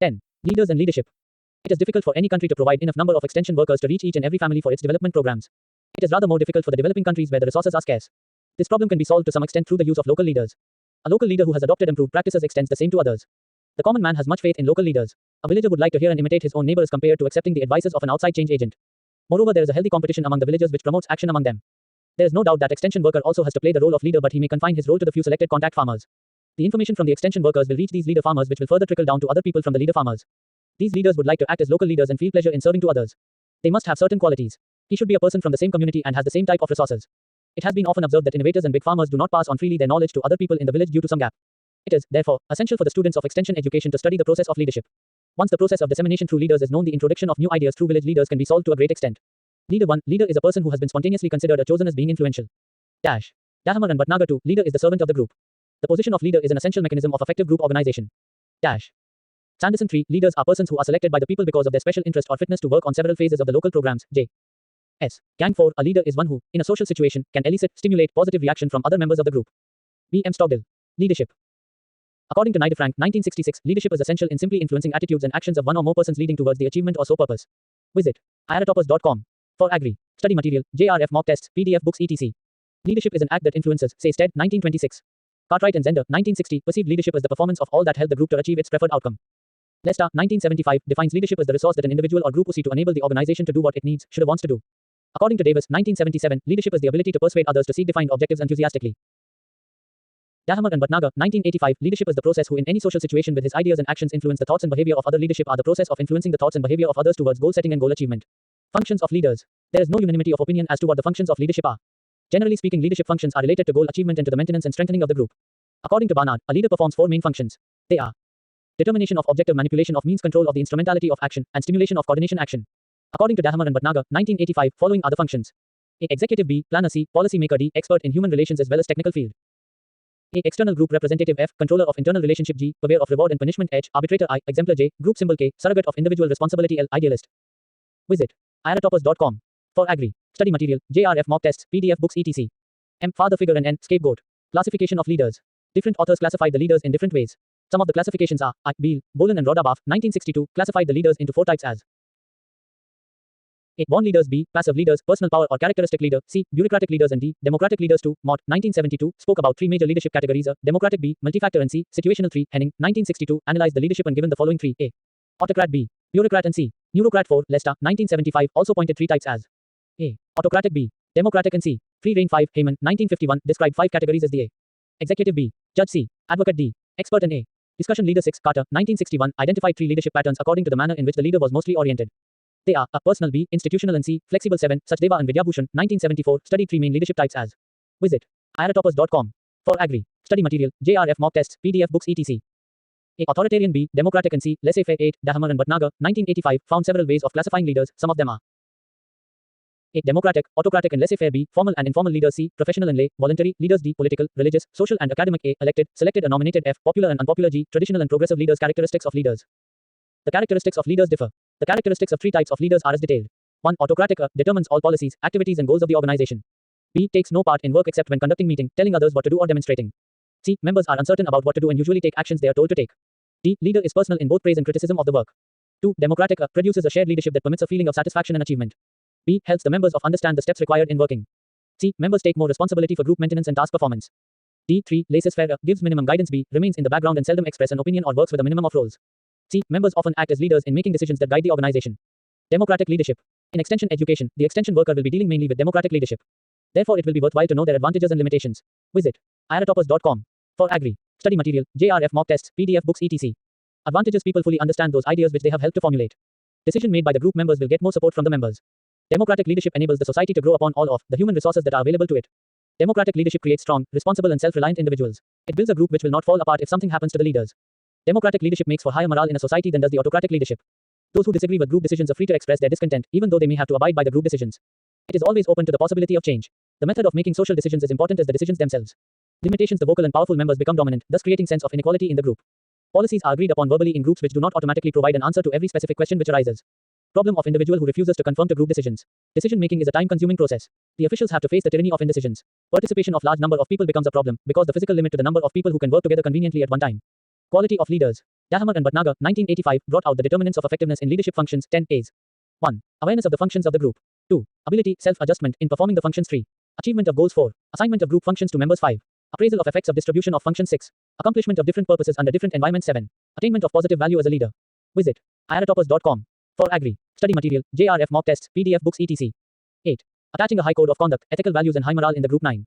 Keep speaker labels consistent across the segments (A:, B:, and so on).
A: 10. Leaders and leadership. It is difficult for any country to provide enough number of extension workers to reach each and every family for its development programs. It is rather more difficult for the developing countries where the resources are scarce. This problem can be solved to some extent through the use of local leaders. A local leader who has adopted improved practices extends the same to others. The common man has much faith in local leaders. A villager would like to hear and imitate his own neighbors compared to accepting the advices of an outside change agent. Moreover, there is a healthy competition among the villagers which promotes action among them. There is no doubt that extension worker also has to play the role of leader, but he may confine his role to the few selected contact farmers. The information from the extension workers will reach these leader farmers, which will further trickle down to other people from the leader farmers. These leaders would like to act as local leaders and feel pleasure in serving to others. They must have certain qualities. He should be a person from the same community and has the same type of resources. It has been often observed that innovators and big farmers do not pass on freely their knowledge to other people in the village due to some gap. It is, therefore, essential for the students of extension education to study the process of leadership. Once the process of dissemination through leaders is known, the introduction of new ideas through village leaders can be solved to a great extent. Leader 1. Leader is a person who has been spontaneously considered or chosen as being influential. Dash. Dahamar and Bhatnagar 2. Leader is the servant of the group. The position of leader is an essential mechanism of effective group organization. Dash. Sanderson 3. Leaders are persons who are selected by the people because of their special interest or fitness to work on several phases of the local programs. J. S. Gang 4. A leader is one who, in a social situation, can elicit, stimulate positive reaction from other members of the group. B. M. Stockdale. Leadership. According to Frank, 1966, leadership is essential in simply influencing attitudes and actions of one or more persons leading towards the achievement or so purpose. Visit iratoppers.com. For Agri. Study material, JRF mock tests, PDF books etc. Leadership is an act that influences, says Ted, 1926. Cartwright and Zender, 1960, perceived leadership as the performance of all that help the group to achieve its preferred outcome. Lester, 1975, defines leadership as the resource that an individual or group uses to enable the organization to do what it needs, should or wants to do. According to Davis, 1977, leadership is the ability to persuade others to seek defined objectives enthusiastically. Dahamar and Bhatnagar, 1985, leadership is the process who in any social situation with his ideas and actions influence the thoughts and behavior of other. Leadership are the process of influencing the thoughts and behavior of others towards goal setting and goal achievement. Functions of leaders. There is no unanimity of opinion as to what the functions of leadership are. Generally speaking, leadership functions are related to goal achievement and to the maintenance and strengthening of the group. According to Barnard, a leader performs 4 main functions. They are determination of objective, manipulation of means, control of the instrumentality of action, and stimulation of coordination action. According to Dahamar and Bhatnagar, 1985, following are the functions. A. Executive. B. Planner. C. Policy maker. D. Expert in human relations as well as technical field. A. External group representative. F. Controller of internal relationship. G. Purveyor of reward and punishment. H. Arbitrator. I. Exemplar. J. Group symbol. K. Surrogate of individual responsibility. L. Idealist. Visit iratoppers.com. For Agri. Study material, JRF mock tests, PDF books etc. M. Father figure and N. Scapegoat. Classification of leaders. Different authors classified the leaders in different ways. Some of the classifications are I. Beale, Bolan and Rodabaf, 1962, classified the leaders into 4 types as A. Born leaders. B. Passive leaders, personal power or characteristic leader. C. Bureaucratic leaders and D. Democratic leaders. 2. Mott, 1972, spoke about 3 major leadership categories. A. Democratic. B. Multifactor and C. Situational. 3. Henning, 1962, analyzed the leadership and given the following 3. A. Autocrat. B. Bureaucrat and C. Neurocrat. 4. Lester, 1975, also pointed 3 types as A. Autocratic. B. Democratic and C. Free reign. 5. Heyman, 1951, described 5 categories as the A. Executive. B. Judge. C. Advocate. D. Expert and A. Discussion. Leader. 6. Carter, 1961, identified 3 leadership patterns according to the manner in which the leader was mostly oriented. They are A. Personal. B. Institutional and C. Flexible. 7. Sachdeva and Vidyabhushan, 1974, studied 3 main leadership types as. Visit iratoppers.com. For Agri. Study material, JRF mock tests, PDF books etc. A. Authoritarian. B. Democratic and C. Laissez-faire. 8. Dahamar and Bhatnagar, 1985, found several ways of classifying leaders. Some of them are A. Democratic, autocratic and laissez-faire. B. Formal and informal leaders. C. Professional and lay, voluntary leaders. D. Political, religious, social and academic. A. Elected, selected or nominated. F. Popular and unpopular. G. Traditional and progressive leaders. Characteristics of leaders. The characteristics of leaders differ. The characteristics of 3 types of leaders are as detailed. 1. Autocratic. A. Determines all policies, activities and goals of the organization. B. Takes no part in work except when conducting meeting, telling others what to do or demonstrating. C. Members are uncertain about what to do and usually take actions they are told to take. D. Leader is personal in both praise and criticism of the work. 2. Democratic. A. Produces a shared leadership that permits a feeling of satisfaction and achievement. B. Helps the members of understand the steps required in working. C. Members take more responsibility for group maintenance and task performance. D. 3. Laissez-faire. Gives minimum guidance. B. Remains in the background and seldom express an opinion or works with a minimum of roles. C. Members often act as leaders in making decisions that guide the organization. Democratic leadership. In extension education, the extension worker will be dealing mainly with democratic leadership. Therefore, it will be worthwhile to know their advantages and limitations. Visit iratoppers.com. For Agri. Study material, JRF mock tests, PDF books etc. Advantages. People fully understand those ideas which they have helped to formulate. Decision made by the group members will get more support from the members. Democratic leadership enables the society to grow upon all of the human resources that are available to it. Democratic leadership creates strong, responsible and self-reliant individuals. It builds a group which will not fall apart if something happens to the leaders. Democratic leadership makes for higher morale in a society than does the autocratic leadership. Those who disagree with group decisions are free to express their discontent, even though they may have to abide by the group decisions. It is always open to the possibility of change. The method of making social decisions is important as the decisions themselves. Limitations. The vocal and powerful members become dominant, thus creating sense of inequality in the group. Policies are agreed upon verbally in groups which do not automatically provide an answer to every specific question which arises. Problem of individual who refuses to conform to group decisions. Decision making is a time-consuming process. The officials have to face the tyranny of indecisions. Participation of large number of people becomes a problem because the physical limit to the number of people who can work together conveniently at one time. Quality of leaders. Dahamar and Bhatnagar, 1985, brought out the determinants of effectiveness in leadership functions, 10 A's. 1. Awareness of the functions of the group. 2. Ability, self-adjustment in performing the functions. 3. Achievement of goals. 4. Assignment of group functions to members. 5. Appraisal of effects of distribution of functions. 6. Accomplishment of different purposes under different environments. 7. Attainment of positive value as a leader. Visit iratoppers.com. For Agri. Study material, JRF mock tests, PDF books etc. 8. Attaching a high code of conduct, ethical values and high morale in the group. 9.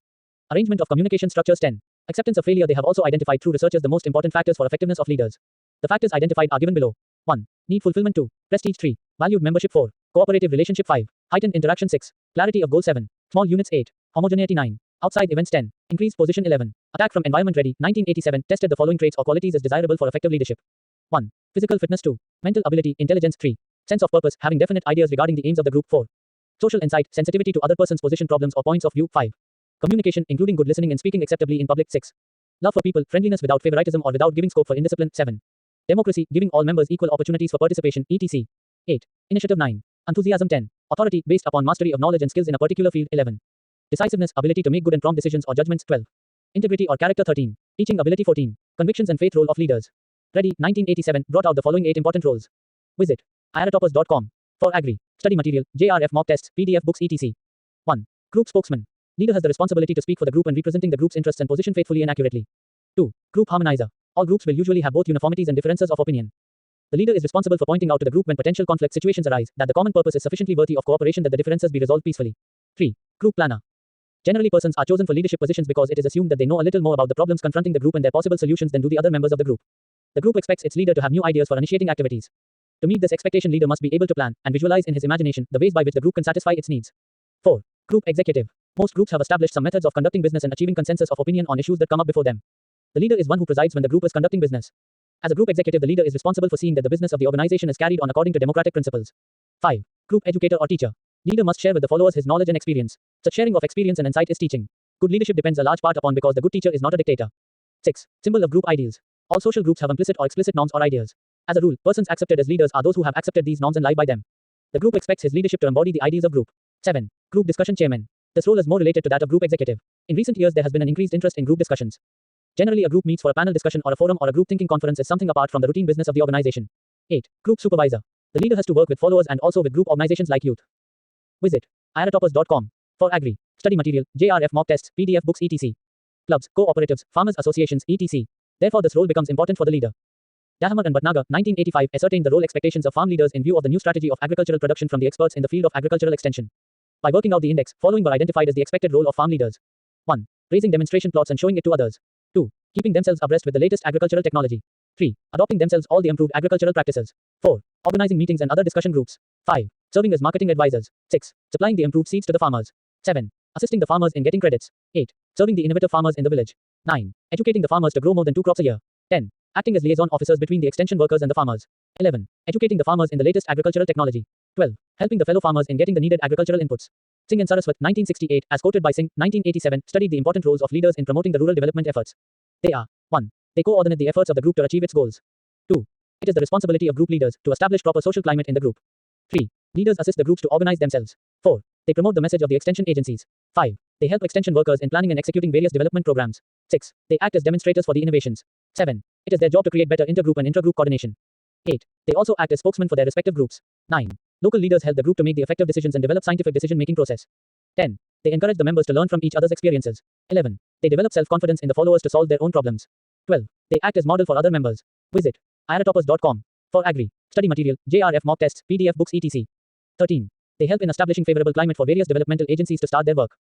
A: Arrangement of communication structures. 10. Acceptance of failure. They have also identified through researchers the most important factors for effectiveness of leaders. The factors identified are given below. 1. Need fulfillment. 2. Prestige. 3. Valued membership. 4. Cooperative relationship. 5. Heightened interaction. 6. Clarity of goal. 7. Small units. 8. Homogeneity. 9. Outside events. 10. Increased position. 11. Attack from environment. Ready. 1987. Tested the following traits or qualities as desirable for effective leadership. 1. Physical fitness. 2. Mental ability, intelligence. 3. Sense of purpose, having definite ideas regarding the aims of the group. 4. Social insight, sensitivity to other person's position, problems or points of view. 5. Communication, including good listening and speaking acceptably in public. 6. Love for people, friendliness without favoritism or without giving scope for indiscipline. 7. Democracy, giving all members equal opportunities for participation, etc. 8. Initiative. 9. Enthusiasm. 10. Authority, based upon mastery of knowledge and skills in a particular field. 11. Decisiveness, ability to make good and prompt decisions or judgments. 12. Integrity or character. 13. Teaching ability. 14. Convictions and faith, role of leaders. Ready, 1987, brought out the following 8 important roles. Visit iratoppers.com. For Agri. Study material, JRF mock tests, PDF books etc. 1. Group spokesman. Leader has the responsibility to speak for the group and representing the group's interests and position faithfully and accurately. 2. Group harmonizer. All groups will usually have both uniformities and differences of opinion. The leader is responsible for pointing out to the group when potential conflict situations arise, that the common purpose is sufficiently worthy of cooperation that the differences be resolved peacefully. 3. Group planner. Generally, persons are chosen for leadership positions because it is assumed that they know a little more about the problems confronting the group and their possible solutions than do the other members of the group. The group expects its leader to have new ideas for initiating activities. To meet this expectation, leader must be able to plan and visualize in his imagination the ways by which the group can satisfy its needs. 4. Group executive. Most groups have established some methods of conducting business and achieving consensus of opinion on issues that come up before them. The leader is one who presides when the group is conducting business. As a group executive, the leader is responsible for seeing that the business of the organization is carried on according to democratic principles. 5. Group educator or teacher. Leader must share with the followers his knowledge and experience. Such sharing of experience and insight is teaching. Good leadership depends a large part upon because the good teacher is not a dictator. 6. Symbol of group ideals. All social groups have implicit or explicit norms or ideas. As a rule, persons accepted as leaders are those who have accepted these norms and live by them. The group expects his leadership to embody the ideals of group. 7. Group discussion chairman. This role is more related to that of group executive. In recent years, there has been an increased interest in group discussions. Generally, a group meets for a panel discussion or a forum or a group thinking conference is something apart from the routine business of the organization. 8. Group supervisor. The leader has to work with followers and also with group organizations like youth. Visit iratoppers.com. For Agri. Study material, JRF mock tests, PDF books etc. Clubs, cooperatives, farmers associations etc. Therefore, this role becomes important for the leader. Dahamar and Bhatnagar, 1985, ascertained the role expectations of farm leaders in view of the new strategy of agricultural production from the experts in the field of agricultural extension. By working out the index, following were identified as the expected role of farm leaders. 1. Raising demonstration plots and showing it to others. 2. Keeping themselves abreast with the latest agricultural technology. 3. Adopting themselves all the improved agricultural practices. 4. Organizing meetings and other discussion groups. 5. Serving as marketing advisors. 6. Supplying the improved seeds to the farmers. 7. Assisting the farmers in getting credits. 8. Serving the innovative farmers in the village. 9. Educating the farmers to grow more than 2 crops a year. 10. Acting as liaison officers between the extension workers and the farmers. 11. Educating the farmers in the latest agricultural technology. 12. Helping the fellow farmers in getting the needed agricultural inputs. Singh and Saraswat, 1968, as quoted by Singh, 1987, studied the important roles of leaders in promoting the rural development efforts. They are 1. They coordinate the efforts of the group to achieve its goals. 2. It is the responsibility of group leaders to establish proper social climate in the group. 3. Leaders assist the groups to organize themselves. 4. They promote the message of the extension agencies. 5. They help extension workers in planning and executing various development programs. 6. They act as demonstrators for the innovations. 7. It is their job to create better intergroup and intragroup coordination. 8. They also act as spokesmen for their respective groups. 9. Local leaders help the group to make the effective decisions and develop scientific decision-making process. 10. They encourage the members to learn from each other's experiences. 11. They develop self-confidence in the followers to solve their own problems. 12. They act as model for other members. Visit iratoppers.com. For Agri. Study material, JRF mock tests, PDF books etc. 13. They help in establishing favorable climate for various developmental agencies to start their work.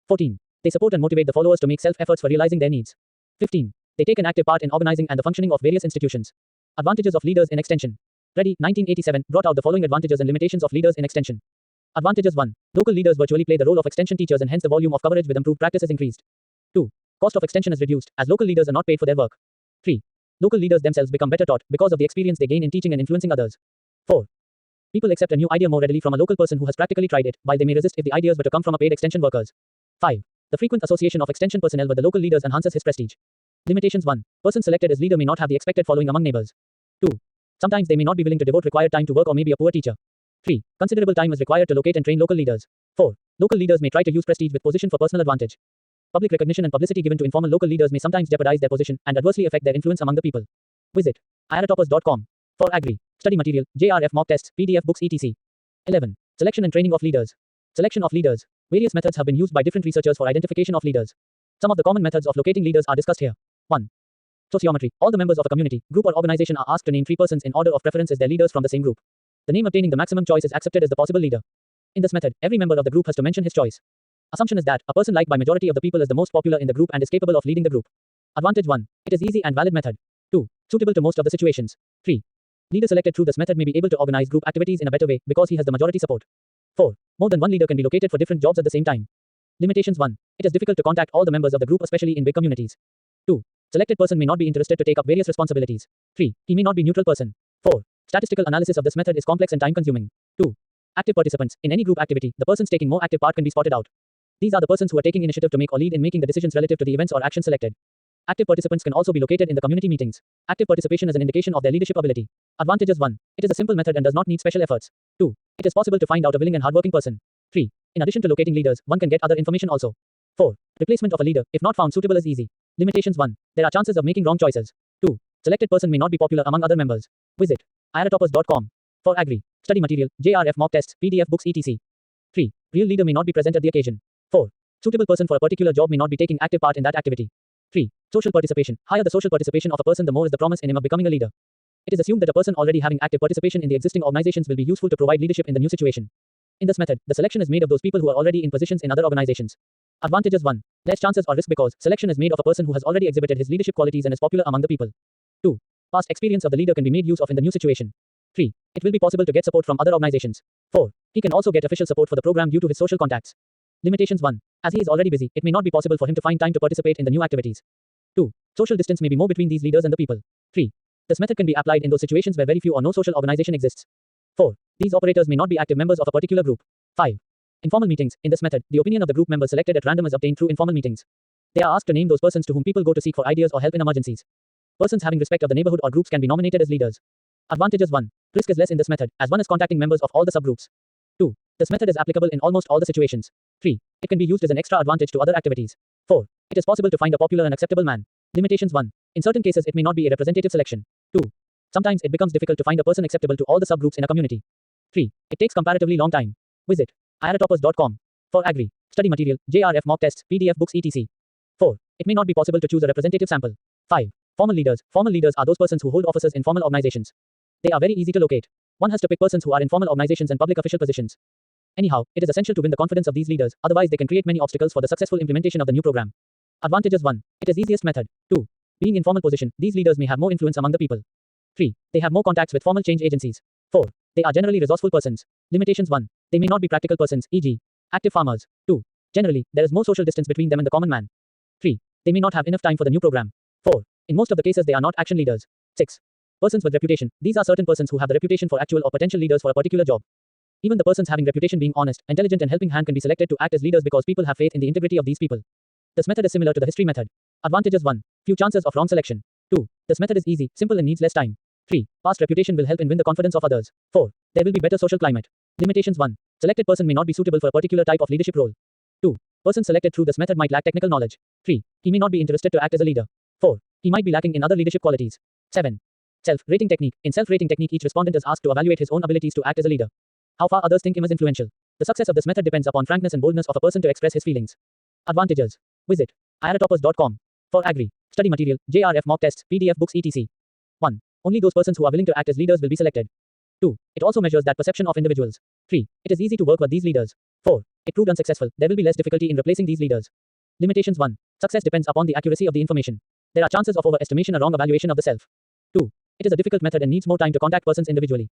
A: 14. They support and motivate the followers to make self-efforts for realizing their needs. 15. They take an active part in organizing and the functioning of various institutions. Advantages of leaders in extension. Ready, 1987, brought out the following advantages and limitations of leaders in extension. Advantages 1. Local leaders virtually play the role of extension teachers and hence the volume of coverage with improved practice is increased. 2. Cost of extension is reduced, as local leaders are not paid for their work. 3. Local leaders themselves become better taught, because of the experience they gain in teaching and influencing others. 4. People accept a new idea more readily from a local person who has practically tried it, while they may resist if the ideas were to come from a paid extension workers. 5. The frequent association of extension personnel with the local leaders enhances his prestige. Limitations 1. Person selected as leader may not have the expected following among neighbors. 2. Sometimes they may not be willing to devote required time to work or may be a poor teacher. 3. Considerable time is required to locate and train local leaders. 4. Local leaders may try to use prestige with position for personal advantage. Public recognition and publicity given to informal local leaders may sometimes jeopardize their position and adversely affect their influence among the people. Visit iratoppers.com. For Agri. Study material, JRF mock tests, PDF books etc. 11. Selection and training of leaders. Selection of leaders. Various methods have been used by different researchers for identification of leaders. Some of the common methods of locating leaders are discussed here. 1. Sociometry. All the members of a community, group or organization are asked to name 3 persons in order of preference as their leaders from the same group. The name obtaining the maximum choice is accepted as the possible leader. In this method, every member of the group has to mention his choice. Assumption is that a person liked by majority of the people is the most popular in the group and is capable of leading the group. Advantage 1. It is easy and valid method. 2. Suitable to most of the situations. 3. Leader selected through this method may be able to organize group activities in a better way because he has the majority support. 4. More than one leader can be located for different jobs at the same time. Limitations 1. It is difficult to contact all the members of the group, especially in big communities. 2. Selected person may not be interested to take up various responsibilities. 3. He may not be neutral person. 4. Statistical analysis of this method is complex and time consuming. 2. Active participants. In any group activity, the persons taking more active part can be spotted out. These are the persons who are taking initiative to make or lead in making the decisions relative to the events or actions selected. Active participants can also be located in the community meetings. Active participation is an indication of their leadership ability. Advantages 1. It is a simple method and does not need special efforts. 2. It is possible to find out a willing and hardworking person. 3. In addition to locating leaders, one can get other information also. 4. Replacement of a leader, if not found suitable, is easy. Limitations 1. There are chances of making wrong choices. 2. Selected person may not be popular among other members. Visit iratoppers.com. For Agri. Study material, JRF mock tests, PDF books etc. 3. Real leader may not be present at the occasion. 4. Suitable person for a particular job may not be taking active part in that activity. 3. Social participation. Higher the social participation of a person, the more is the promise in him of becoming a leader. It is assumed that a person already having active participation in the existing organizations will be useful to provide leadership in the new situation. In this method, the selection is made of those people who are already in positions in other organizations. Advantages 1. Less chances or risk because selection is made of a person who has already exhibited his leadership qualities and is popular among the people. 2. Past experience of the leader can be made use of in the new situation. 3. It will be possible to get support from other organizations. 4. He can also get official support for the program due to his social contacts. Limitations 1. As he is already busy, it may not be possible for him to find time to participate in the new activities. 2. Social distance may be more between these leaders and the people. 3. This method can be applied in those situations where very few or no social organization exists. 4. These operators may not be active members of a particular group. 5. Informal meetings. In this method, the opinion of the group members selected at random is obtained through informal meetings. They are asked to name those persons to whom people go to seek for ideas or help in emergencies. Persons having respect of the neighborhood or groups can be nominated as leaders. Advantages 1. Risk is less in this method, as one is contacting members of all the subgroups. 2. This method is applicable in almost all the situations. 3. It can be used as an extra advantage to other activities. 4. It is possible to find a popular and acceptable man. Limitations 1. In certain cases it may not be a representative selection. 2. Sometimes it becomes difficult to find a person acceptable to all the subgroups in a community. 3. It takes comparatively long time. Visit iratoppers.com. For Agri. Study material, JRF mock tests, PDF books etc. 4. It may not be possible to choose a representative sample. 5. Formal leaders. Formal leaders are those persons who hold offices in formal organizations. They are very easy to locate. One has to pick persons who are in formal organizations and public official positions. Anyhow, it is essential to win the confidence of these leaders, otherwise they can create many obstacles for the successful implementation of the new program. Advantages 1. It is easiest method. 2. Being in formal position, these leaders may have more influence among the people. 3. They have more contacts with formal change agencies. 4. They are generally resourceful persons. Limitations 1. They may not be practical persons, e.g. active farmers. 2. Generally, there is more social distance between them and the common man. 3. They may not have enough time for the new program. 4. In most of the cases they are not action leaders. 6. Persons with reputation. These are certain persons who have the reputation for actual or potential leaders for a particular job. Even the persons having reputation being honest, intelligent and helping hand can be selected to act as leaders because people have faith in the integrity of these people. This method is similar to the history method. Advantages 1. Few chances of wrong selection. 2. This method is easy, simple and needs less time. 3. Past reputation will help in win the confidence of others. 4. There will be better social climate. Limitations 1. Selected person may not be suitable for a particular type of leadership role. 2. Person selected through this method might lack technical knowledge. 3. He may not be interested to act as a leader. 4. He might be lacking in other leadership qualities. 7. Self-rating technique. In self-rating technique, each respondent is asked to evaluate his own abilities to act as a leader. How far others think him as influential. The success of this method depends upon frankness and boldness of a person to express his feelings. Advantages. Visit iratoppers.com. For Agri. Study material, JRF mock tests, PDF books etc. 1. Only those persons who are willing to act as leaders will be selected. 2. It also measures that perception of individuals. 3. It is easy to work with these leaders. 4. It proved unsuccessful. There will be less difficulty in replacing these leaders. Limitations 1. Success depends upon the accuracy of the information. There are chances of overestimation or wrong evaluation of the self. 2. It is a difficult method and needs more time to contact persons individually.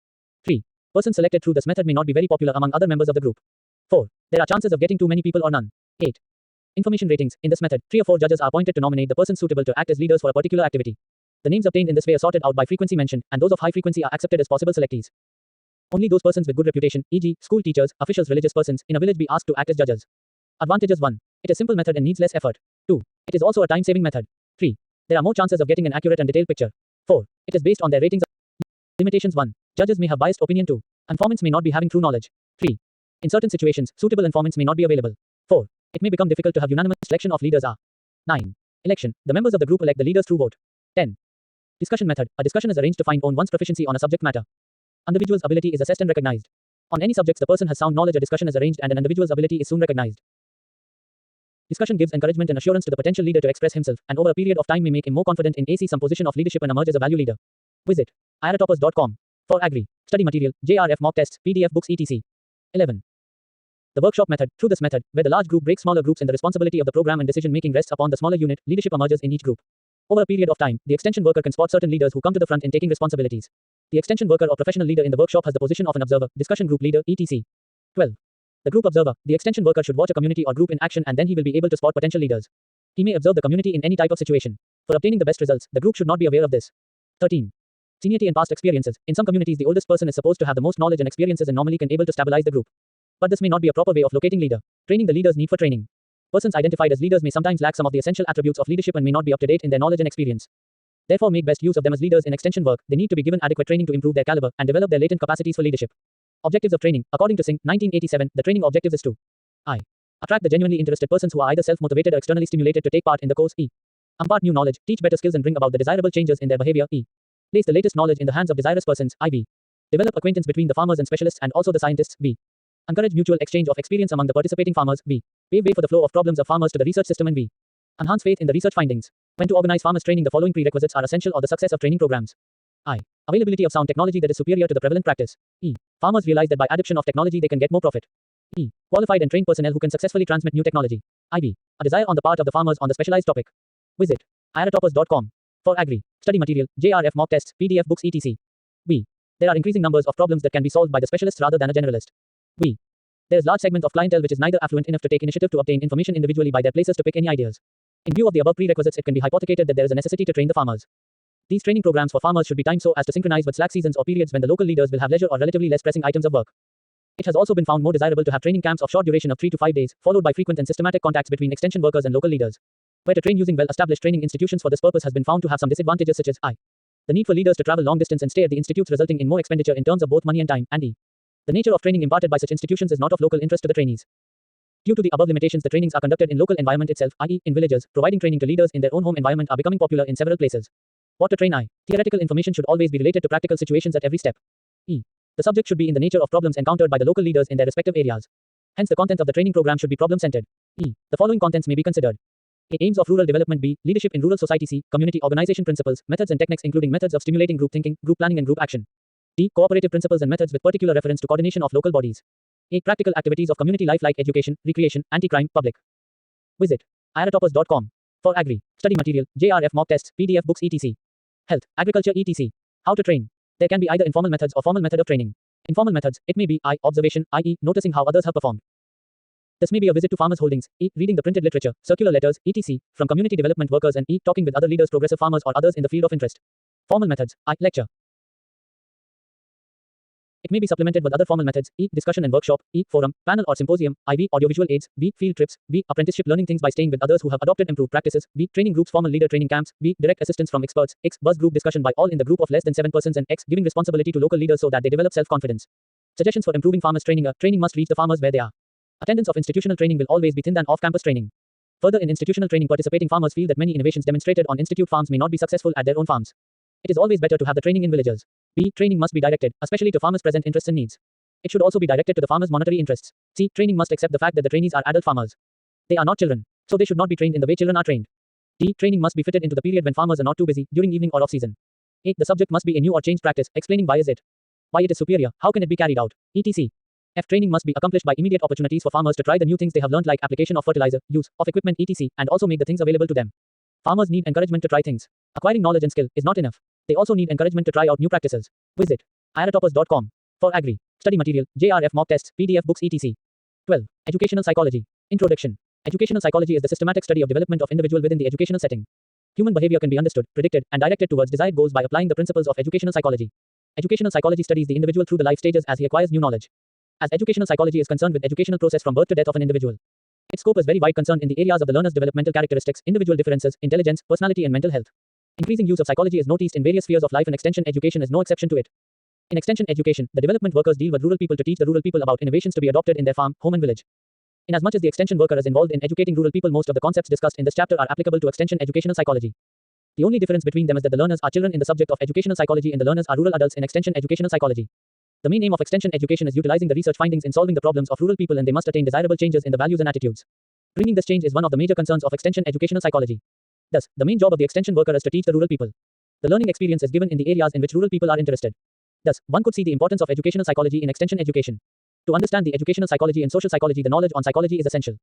A: 3. Persons selected through this method may not be very popular among other members of the group. 4. There are chances of getting too many people or none. 8. Information ratings. In this method, 3 or 4 judges are appointed to nominate the persons suitable to act as leaders for a particular activity. The names obtained in this way are sorted out by frequency mentioned, and those of high frequency are accepted as possible selectees. Only those persons with good reputation, e.g., school teachers, officials, religious persons, in a village be asked to act as judges. Advantages 1. It is simple method and needs less effort. 2. It is also a time-saving method. 3. There are more chances of getting an accurate and detailed picture. 4. It is based on their ratings. Limitations 1. Judges may have biased opinion. 2. Informants may not be having true knowledge. 3. In certain situations, suitable informants may not be available. 4. It may become difficult to have unanimous selection of leaders. 9. Election. The members of the group elect the leaders through vote. 10. Discussion method. A discussion is arranged to find one's proficiency on a subject matter. Individual's ability is assessed and recognized. On any subjects the person has sound knowledge, a discussion is arranged and an individual's ability is soon recognized. Discussion gives encouragement and assurance to the potential leader to express himself, and over a period of time may make him more confident in some position of leadership and emerge as a value leader. Visit iratoppers.com for agri study material, JRF mock tests, PDF books, etc. 11. The workshop method. Through this method, where the large group breaks smaller groups and the responsibility of the program and decision making rests upon the smaller unit, leadership emerges in each group. Over a period of time, the extension worker can spot certain leaders who come to the front in taking responsibilities. The extension worker or professional leader in the workshop has the position of an observer, discussion group leader, etc. 12. The group observer. The extension worker should watch a community or group in action and then he will be able to spot potential leaders. He may observe the community in any type of situation. For obtaining the best results, the group should not be aware of this. 13. Seniority and past experiences. In some communities, the oldest person is supposed to have the most knowledge and experiences and normally can able to stabilize the group. But this may not be a proper way of locating leader. Training. The leaders need for training. Persons identified as leaders may sometimes lack some of the essential attributes of leadership and may not be up to date in their knowledge and experience. Therefore, make best use of them as leaders in extension work. They need to be given adequate training to improve their caliber and develop their latent capacities for leadership. Objectives of training. According to Singh, 1987, the training objectives is to I. Attract the genuinely interested persons who are either self-motivated or externally stimulated to take part in the course. E. Impart new knowledge, teach better skills and bring about the desirable changes in their behavior. E. Place the latest knowledge in the hands of desirous persons. IV. Develop acquaintance between the farmers and specialists and also the scientists. V. Encourage mutual exchange of experience among the participating farmers. V. Pave way for the flow of problems of farmers to the research system. And V. Enhance faith in the research findings. When to organize farmers training, the following prerequisites are essential for the success of training programs. I. Availability of sound technology that is superior to the prevalent practice. E. Farmers realize that by adoption of technology they can get more profit. E. Qualified and trained personnel who can successfully transmit new technology. IV. A desire on the part of the farmers on the specialized topic. Visit iratoppers.com for agri study material, JRF mock tests, PDF books, etc. B. There are increasing numbers of problems that can be solved by the specialist rather than a generalist. B. There is large segment of clientele which is neither affluent enough to take initiative to obtain information individually by their places to pick any ideas. In view of the above prerequisites, it can be hypothecated that there is a necessity to train the farmers. These training programs for farmers should be timed so as to synchronize with slack seasons or periods when the local leaders will have leisure or relatively less pressing items of work. It has also been found more desirable to have training camps of short duration of 3 to 5 days, followed by frequent and systematic contacts between extension workers and local leaders. Where to train using well-established training institutions for this purpose has been found to have some disadvantages such as I. The need for leaders to travel long distance and stay at the institutes resulting in more expenditure in terms of both money and time, and E. The nature of training imparted by such institutions is not of local interest to the trainees. Due to the above limitations, the trainings are conducted in local environment itself, i.e. in villages. Providing training to leaders in their own home environment are becoming popular in several places. What to train I. Theoretical information should always be related to practical situations at every step. E. The subject should be in the nature of problems encountered by the local leaders in their respective areas. Hence, the content of the training program should be problem-centered. E. The following contents may be considered. A. Aims of rural development. B. Leadership in rural society. C. Community organization principles, methods and techniques including methods of stimulating group thinking, group planning and group action. D. Cooperative principles and methods with particular reference to coordination of local bodies. A. Practical activities of community life like education, recreation, anti-crime, public. Visit iratoppers.com for agri study material, JRF mock tests, PDF books, etc. Health, agriculture, etc. How to train. There can be either informal methods or formal method of training. Informal methods, it may be I. Observation, i.e. noticing how others have performed. This may be a visit to farmers' holdings, E. Reading the printed literature, circular letters, etc. from community development workers and E. Talking with other leaders, progressive farmers or others in the field of interest. Formal methods, I. Lecture. It may be supplemented with other formal methods, E. Discussion and workshop, E. Forum, panel or symposium, IV. Audiovisual aids, V. Field trips, V. Apprenticeship learning things by staying with others who have adopted improved practices, V. Training groups, formal leader training camps, V. Direct assistance from experts, X. Buzz group discussion by all in the group of less than 7 persons and X. Giving responsibility to local leaders so that they develop self-confidence. Suggestions for improving farmers training. Training must reach the farmers where they are. Attendance of institutional training will always be thin than off-campus training. Further, in institutional training, participating farmers feel that many innovations demonstrated on institute farms may not be successful at their own farms. It is always better to have the training in villages. B. Training must be directed, especially to farmers' present interests and needs. It should also be directed to the farmers' monetary interests. C. Training must accept the fact that the trainees are adult farmers. They are not children, so they should not be trained in the way children are trained. D. Training must be fitted into the period when farmers are not too busy, during evening or off-season. A. The subject must be a new or changed practice, explaining why is it superior, how can it be carried out, etc. F. Training must be accomplished by immediate opportunities for farmers to try the new things they have learned like application of fertilizer, use of equipment, etc. and also make the things available to them. Farmers need encouragement to try things. Acquiring knowledge and skill is not enough. They also need encouragement to try out new practices. Visit iratoppers.com for agri study material, JRF mock tests, PDF books, etc. 12. Educational psychology. Introduction. Educational psychology is the systematic study of development of individual within the educational setting. Human behavior can be understood, predicted, and directed towards desired goals by applying the principles of educational psychology. Educational psychology studies the individual through the life stages as he acquires new knowledge. As educational psychology is concerned with educational process from birth to death of an individual. Its scope is very wide, concerned in the areas of the learner's developmental characteristics, individual differences, intelligence, personality and mental health. Increasing use of psychology is noticed in various spheres of life and extension education is no exception to it. In extension education, the development workers deal with rural people to teach the rural people about innovations to be adopted in their farm, home and village. Inasmuch as the extension worker is involved in educating rural people, most of the concepts discussed in this chapter are applicable to extension educational psychology. The only difference between them is that the learners are children in the subject of educational psychology and the learners are rural adults in extension educational psychology. The main aim of extension education is utilizing the research findings in solving the problems of rural people, and they must attain desirable changes in the values and attitudes. Bringing this change is one of the major concerns of extension educational psychology. Thus, the main job of the extension worker is to teach the rural people. The learning experience is given in the areas in which rural people are interested. Thus, one could see the importance of educational psychology in extension education. To understand the educational psychology and social psychology, the knowledge on psychology is essential.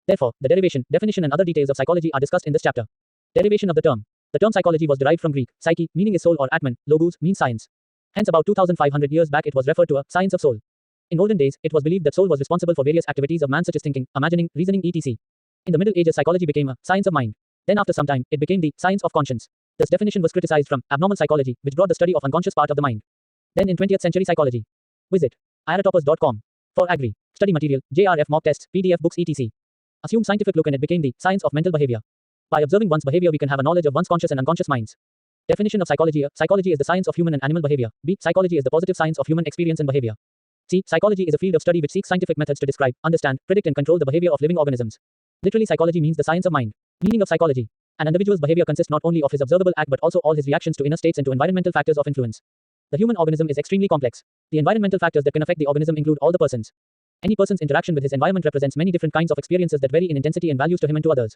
A: Therefore, the derivation, definition and other details of psychology are discussed in this chapter. Derivation of the term. The term psychology was derived from Greek, psyche, meaning is soul or atman, logos, means science. Hence about 2500 years back it was referred to a science of soul. In olden days, it was believed that soul was responsible for various activities of man such as thinking, imagining, reasoning, etc. In the Middle Ages, psychology became a science of mind. Then after some time, it became the science of conscience. This definition was criticized from abnormal psychology, which brought the study of unconscious part of the mind. Then in 20th century psychology. Visit iratoppers.com. For agri. Study material, JRF mock tests, PDF books etc. Assume scientific look and it became the science of mental behavior. By observing one's behavior we can have a knowledge of one's conscious and unconscious minds. Definition of psychology. Psychology is the science of human and animal behavior. B. Psychology is the positive science of human experience and behavior. C. Psychology is a field of study which seeks scientific methods to describe, understand, predict and control the behavior of living organisms. Literally, psychology means the science of mind. Meaning of psychology. An individual's behavior consists not only of his observable act but also all his reactions to inner states and to environmental factors of influence. The human organism is extremely complex. The environmental factors that can affect the organism include all the persons. Any person's interaction with his environment represents many different kinds of experiences that vary in intensity and values to him and to others.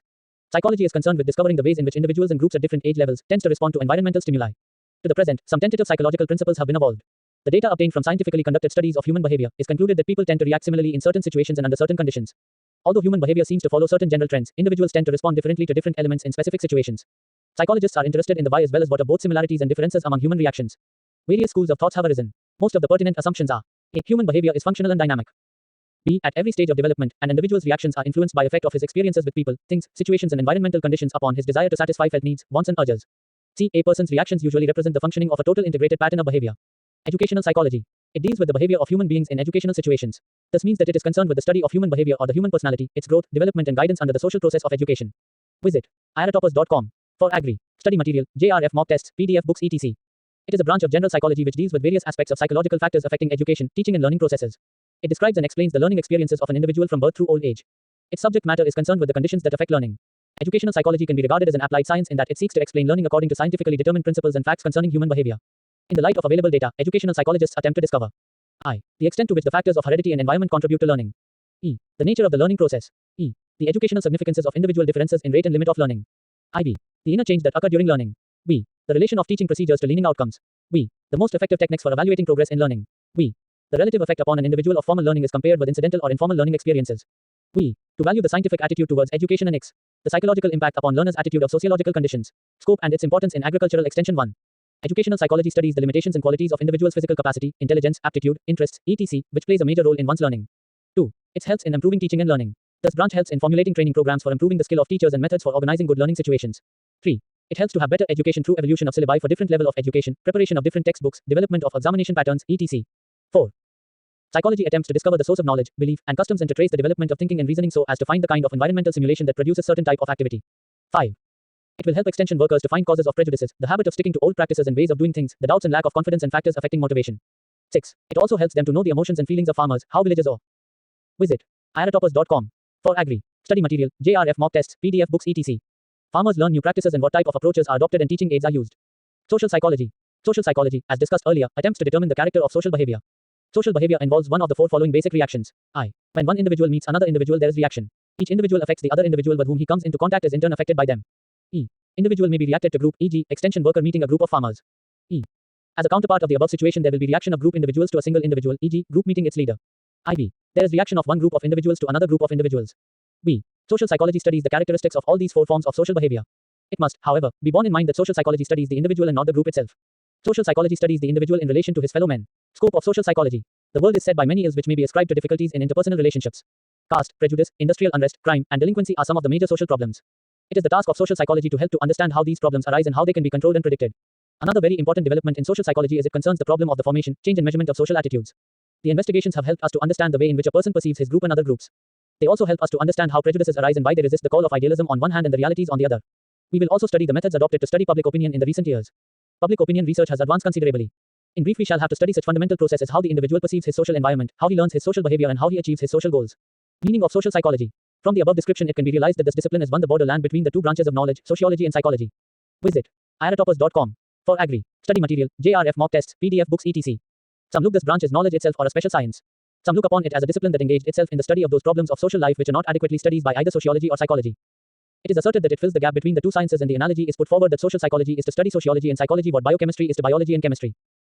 A: Psychology is concerned with discovering the ways in which individuals and groups at different age levels tend to respond to environmental stimuli. To the present, some tentative psychological principles have been evolved. The data obtained from scientifically conducted studies of human behavior is concluded that people tend to react similarly in certain situations and under certain conditions. Although human behavior seems to follow certain general trends, individuals tend to respond differently to different elements in specific situations. Psychologists are interested in the why as well as what of both similarities and differences among human reactions. Various schools of thoughts have arisen. Most of the pertinent assumptions are: A. Human behavior is functional and dynamic. B. At every stage of development, an individual's reactions are influenced by effect of his experiences with people, things, situations and environmental conditions upon his desire to satisfy felt needs, wants and urges. C. A person's reactions usually represent the functioning of a total integrated pattern of behavior. Educational psychology. It deals with the behavior of human beings in educational situations. This means that it is concerned with the study of human behavior or the human personality, its growth, development and guidance under the social process of education. Visit iratoppers.com. For agri. Study material, JRF mock tests, PDF books etc. It is a branch of general psychology which deals with various aspects of psychological factors affecting education, teaching and learning processes. It describes and explains the learning experiences of an individual from birth through old age. Its subject matter is concerned with the conditions that affect learning. Educational psychology can be regarded as an applied science in that it seeks to explain learning according to scientifically determined principles and facts concerning human behavior. In the light of available data, educational psychologists attempt to discover: I. The extent to which the factors of heredity and environment contribute to learning. E. The nature of the learning process. E. The educational significances of individual differences in rate and limit of learning. IB. The inner change that occur during learning. B. The relation of teaching procedures to learning outcomes. B. The most effective techniques for evaluating progress in learning. B. The relative effect upon an individual of formal learning is compared with incidental or informal learning experiences. We. To value the scientific attitude towards education and X. The psychological impact upon learners' attitude of sociological conditions. Scope and its importance in agricultural extension 1. Educational psychology studies the limitations and qualities of individuals' physical capacity, intelligence, aptitude, interests, etc., which plays a major role in one's learning. 2. It helps in improving teaching and learning. This branch helps in formulating training programs for improving the skill of teachers and methods for organizing good learning situations. 3. It helps to have better education through evolution of syllabi for different level of education, preparation of different textbooks, development of examination patterns, etc. 4. Psychology attempts to discover the source of knowledge, belief, and customs and to trace the development of thinking and reasoning so as to find the kind of environmental simulation that produces certain type of activity. 5. It will help extension workers to find causes of prejudices, the habit of sticking to old practices and ways of doing things, the doubts and lack of confidence and factors affecting motivation. 6. It also helps them to know the emotions and feelings of farmers, how villages are. Visit iratoppers.com. For agri. Study material, JRF mock tests, PDF books etc. Farmers learn new practices and what type of approaches are adopted and teaching aids are used. Social psychology. Social psychology, as discussed earlier, attempts to determine the character of social behavior. Social behavior involves one of the four following basic reactions. I. When one individual meets another individual, there is reaction. Each individual affects the other individual with whom he comes into contact is in turn affected by them. E. Individual may be reacted to group, e.g., extension worker meeting a group of farmers. E. As a counterpart of the above situation, there will be reaction of group individuals to a single individual, e.g., group meeting its leader. IB. There is reaction of one group of individuals to another group of individuals. B. Social psychology studies the characteristics of all these four forms of social behavior. It must, however, be borne in mind that social psychology studies the individual and not the group itself. Social psychology studies the individual in relation to his fellow men. Scope of social psychology. The world is set by many ills which may be ascribed to difficulties in interpersonal relationships. Caste, prejudice, industrial unrest, crime, and delinquency are some of the major social problems. It is the task of social psychology to help to understand how these problems arise and how they can be controlled and predicted. Another very important development in social psychology is it concerns the problem of the formation, change and measurement of social attitudes. The investigations have helped us to understand the way in which a person perceives his group and other groups. They also help us to understand how prejudices arise and why they resist the call of idealism on one hand and the realities on the other. We will also study the methods adopted to study public opinion in the recent years. Public opinion research has advanced considerably. In brief, we shall have to study such fundamental processes: how the individual perceives his social environment, how he learns his social behavior and how he achieves his social goals. Meaning of social psychology. From the above description, it can be realized that this discipline is one the borderland between the two branches of knowledge, sociology and psychology. Visit iratoppers.com. For Agri. Study material, JRF mock tests, PDF books etc. Some look this branch as knowledge itself or a special science. Some look upon it as a discipline that engaged itself in the study of those problems of social life which are not adequately studied by either sociology or psychology. It is asserted that it fills the gap between the two sciences, and the analogy is put forward that social psychology is to study sociology and psychology what biochemistry is to biology and chemistry.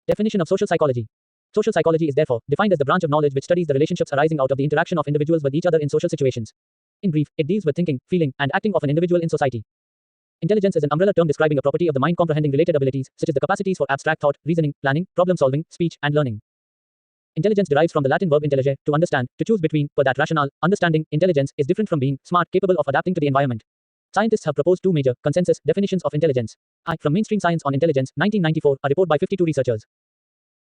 A: Definition of social psychology. Social psychology is therefore defined as the branch of knowledge which studies the relationships arising out of the interaction of individuals with each other in social situations. In brief, it deals with thinking, feeling, and acting of an individual in society. Intelligence is an umbrella term describing a property of the mind comprehending related abilities, such as the capacities for abstract thought, reasoning, planning, problem solving, speech, and learning. Intelligence derives from the Latin verb intelligere, to understand, to choose between, per that rationale, understanding, intelligence, is different from being smart, capable of adapting to the environment. Scientists have proposed two major, consensus, definitions of intelligence. From Mainstream Science on Intelligence, 1994, a report by 52 researchers.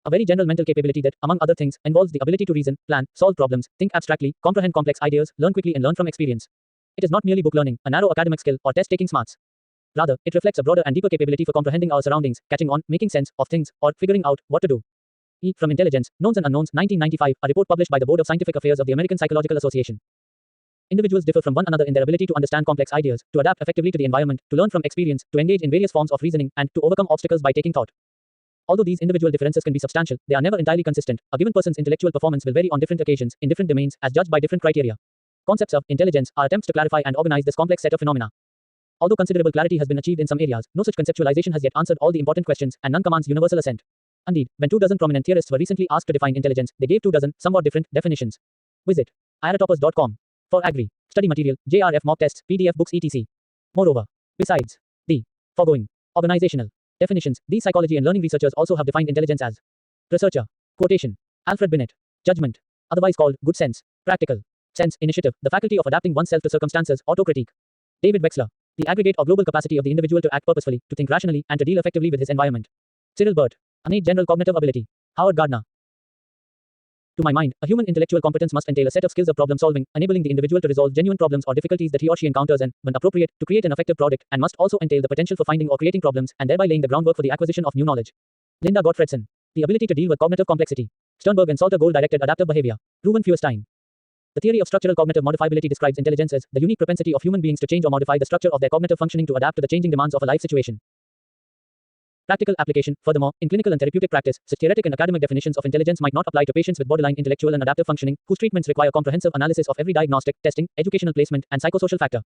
A: A very general mental capability that, among other things, involves the ability to reason, plan, solve problems, think abstractly, comprehend complex ideas, learn quickly and learn from experience. It is not merely book learning, a narrow academic skill, or test-taking smarts. Rather, it reflects a broader and deeper capability for comprehending our surroundings, catching on, making sense of things, or figuring out what to do. From Intelligence, Knowns and Unknowns, 1995, a report published by the Board of Scientific Affairs of the American Psychological Association. Individuals differ from one another in their ability to understand complex ideas, to adapt effectively to the environment, to learn from experience, to engage in various forms of reasoning, and to overcome obstacles by taking thought. Although these individual differences can be substantial, they are never entirely consistent. A given person's intellectual performance will vary on different occasions, in different domains, as judged by different criteria. Concepts of intelligence are attempts to clarify and organize this complex set of phenomena. Although considerable clarity has been achieved in some areas, no such conceptualization has yet answered all the important questions, and none commands universal assent. Indeed, when 24 prominent theorists were recently asked to define intelligence, they gave 24 somewhat different definitions. Visit iratoppers.com. For Agri. Study material, JRF mock tests, PDF books etc. Moreover, besides the foregoing organizational definitions, these psychology and learning researchers also have defined intelligence as researcher, quotation, Alfred Binet, judgment, otherwise called good sense, practical sense, initiative, the faculty of adapting oneself to circumstances, autocritique. David Wexler, the aggregate or global capacity of the individual to act purposefully, to think rationally, and to deal effectively with his environment. Cyril Burt, innate general cognitive ability. Howard Gardner. To my mind, a human intellectual competence must entail a set of skills of problem solving, enabling the individual to resolve genuine problems or difficulties that he or she encounters and, when appropriate, to create an effective product, and must also entail the potential for finding or creating problems, and thereby laying the groundwork for the acquisition of new knowledge. Linda Gottfredson. The ability to deal with cognitive complexity. Sternberg and Salter goal-directed adaptive behavior. Ruben Feuerstein. The theory of structural cognitive modifiability describes intelligence as the unique propensity of human beings to change or modify the structure of their cognitive functioning to adapt to the changing demands of a life situation. Practical application. Furthermore, in clinical and therapeutic practice, such theoretic and academic definitions of intelligence might not apply to patients with borderline intellectual and adaptive functioning, whose treatments require comprehensive analysis of every diagnostic, testing, educational placement, and psychosocial factor.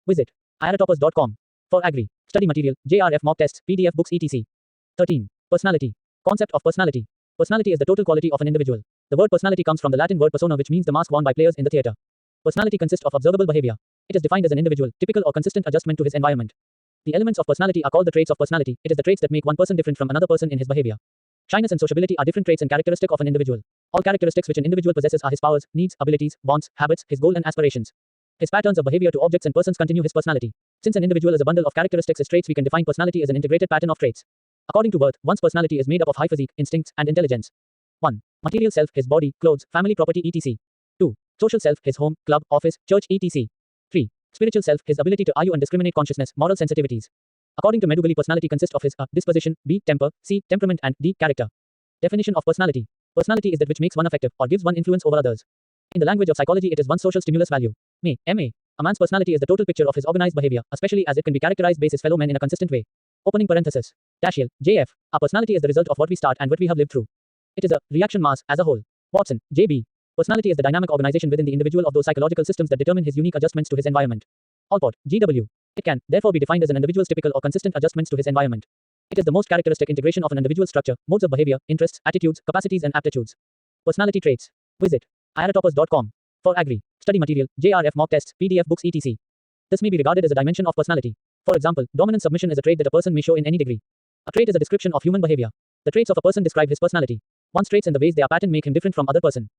A: Visit iratoppers.com. For Agri. Study material, JRF mock tests, PDF books etc. 13. Personality. Concept of personality. Personality is the total quality of an individual. The word personality comes from the Latin word persona, which means the mask worn by players in the theater. Personality consists of observable behavior. It is defined as an individual, typical or consistent adjustment to his environment. The elements of personality are called the traits of personality. It is the traits that make one person different from another person in his behavior. Shyness and sociability are different traits and characteristic of an individual. All characteristics which an individual possesses are his powers, needs, abilities, wants, habits, his goal and aspirations. His patterns of behavior to objects and persons continue his personality. Since an individual is a bundle of characteristics as traits, we can define personality as an integrated pattern of traits. According to Wirth, one's personality is made up of high physique, instincts, and intelligence. 1. Material self, his body, clothes, family property etc. 2. Social self, his home, club, office, church etc. 3. Spiritual self, his ability to argue and discriminate, consciousness, moral sensitivities. According to Medugali, personality consists of his a. Disposition, b. Temper, c. Temperament, and d. Character. Definition of personality. Personality is that which makes one effective or gives one influence over others. In the language of psychology, it is one's social stimulus value. M.A. A man's personality is the total picture of his organized behavior, especially as it can be characterized by his fellow men in a consistent way. Opening parenthesis. Dashiell, J.F. Our personality is the result of what we start and what we have lived through. It is a reaction mass as a whole. Watson, J.B. Personality is the dynamic organization within the individual of those psychological systems that determine his unique adjustments to his environment. Allport, G.W. It can, therefore, be defined as an individual's typical or consistent adjustments to his environment. It is the most characteristic integration of an individual's structure, modes of behavior, interests, attitudes, capacities, and aptitudes. Personality traits. Visit iratoppers.com. For Agri. Study material, JRF mock tests, PDF books etc. This may be regarded as a dimension of personality. For example, dominant submission is a trait that a person may show in any degree. A trait is a description of human behavior. The traits of a person describe his personality. One's traits and the ways they are patterned make him different from other person.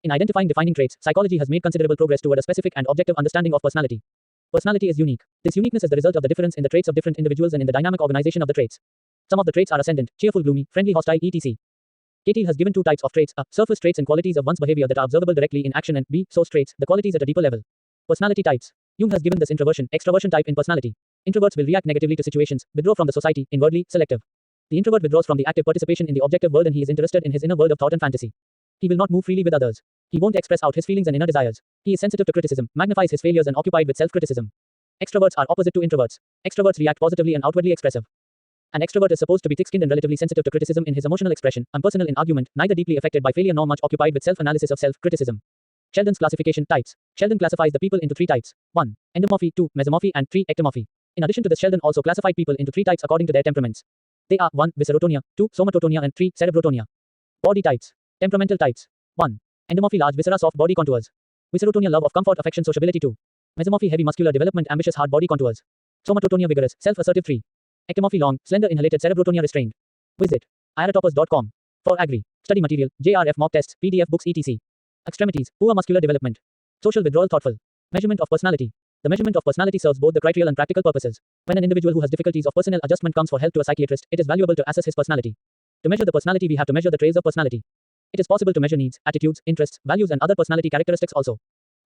A: In identifying defining traits, psychology has made considerable progress toward a specific and objective understanding of personality. Personality is unique. This uniqueness is the result of the difference in the traits of different individuals and in the dynamic organization of the traits. Some of the traits are ascendant, cheerful, gloomy, friendly, hostile, etc. Cahill has given two types of traits: a. Surface traits and qualities of one's behavior that are observable directly in action, and b. Source traits, the qualities at a deeper level. Personality types. Jung has given this introversion, extroversion type in personality. Introverts will react negatively to situations, withdraw from the society, inwardly, selective. The introvert withdraws from the active participation in the objective world and he is interested in his inner world of thought and fantasy. He will not move freely with others. He won't express out his feelings and inner desires. He is sensitive to criticism, magnifies his failures and occupied with self-criticism. Extroverts are opposite to introverts. Extroverts react positively and outwardly expressive. An extrovert is supposed to be thick-skinned and relatively sensitive to criticism in his emotional expression, impersonal in argument, neither deeply affected by failure nor much occupied with self-analysis of self-criticism. Sheldon's classification types. Sheldon classifies the people into 3 types. 1. Endomorphy, 2. Mesomorphy, and 3. Ectomorphy. In addition to this, Sheldon also classified people into 3 types according to their temperaments. They are 1. Viscerotonia, 2. Somatotonia, and 3. Cerebrotonia. Body types. Temperamental types. 1. Endomorphy, large viscera, soft body contours. Viscerotonia, love of comfort, affection, sociability. 2. Mesomorphy, heavy muscular development, ambitious hard body contours. Somatotonia, vigorous, self-assertive. 3. Ectomorphy, long, slender, inhalated, cerebrotonia, restrained. Visit iratoppers.com. For agri. Study material, JRF mock tests, PDF books, etc. Extremities, poor muscular development. Social withdrawal, thoughtful. Measurement of personality. The measurement of personality serves both the critical and practical purposes. When an individual who has difficulties of personnel adjustment comes for help to a psychiatrist, it is valuable to assess his personality. To measure the personality, we have to measure the traits of personality. It is possible to measure needs, attitudes, interests, values, and other personality characteristics also.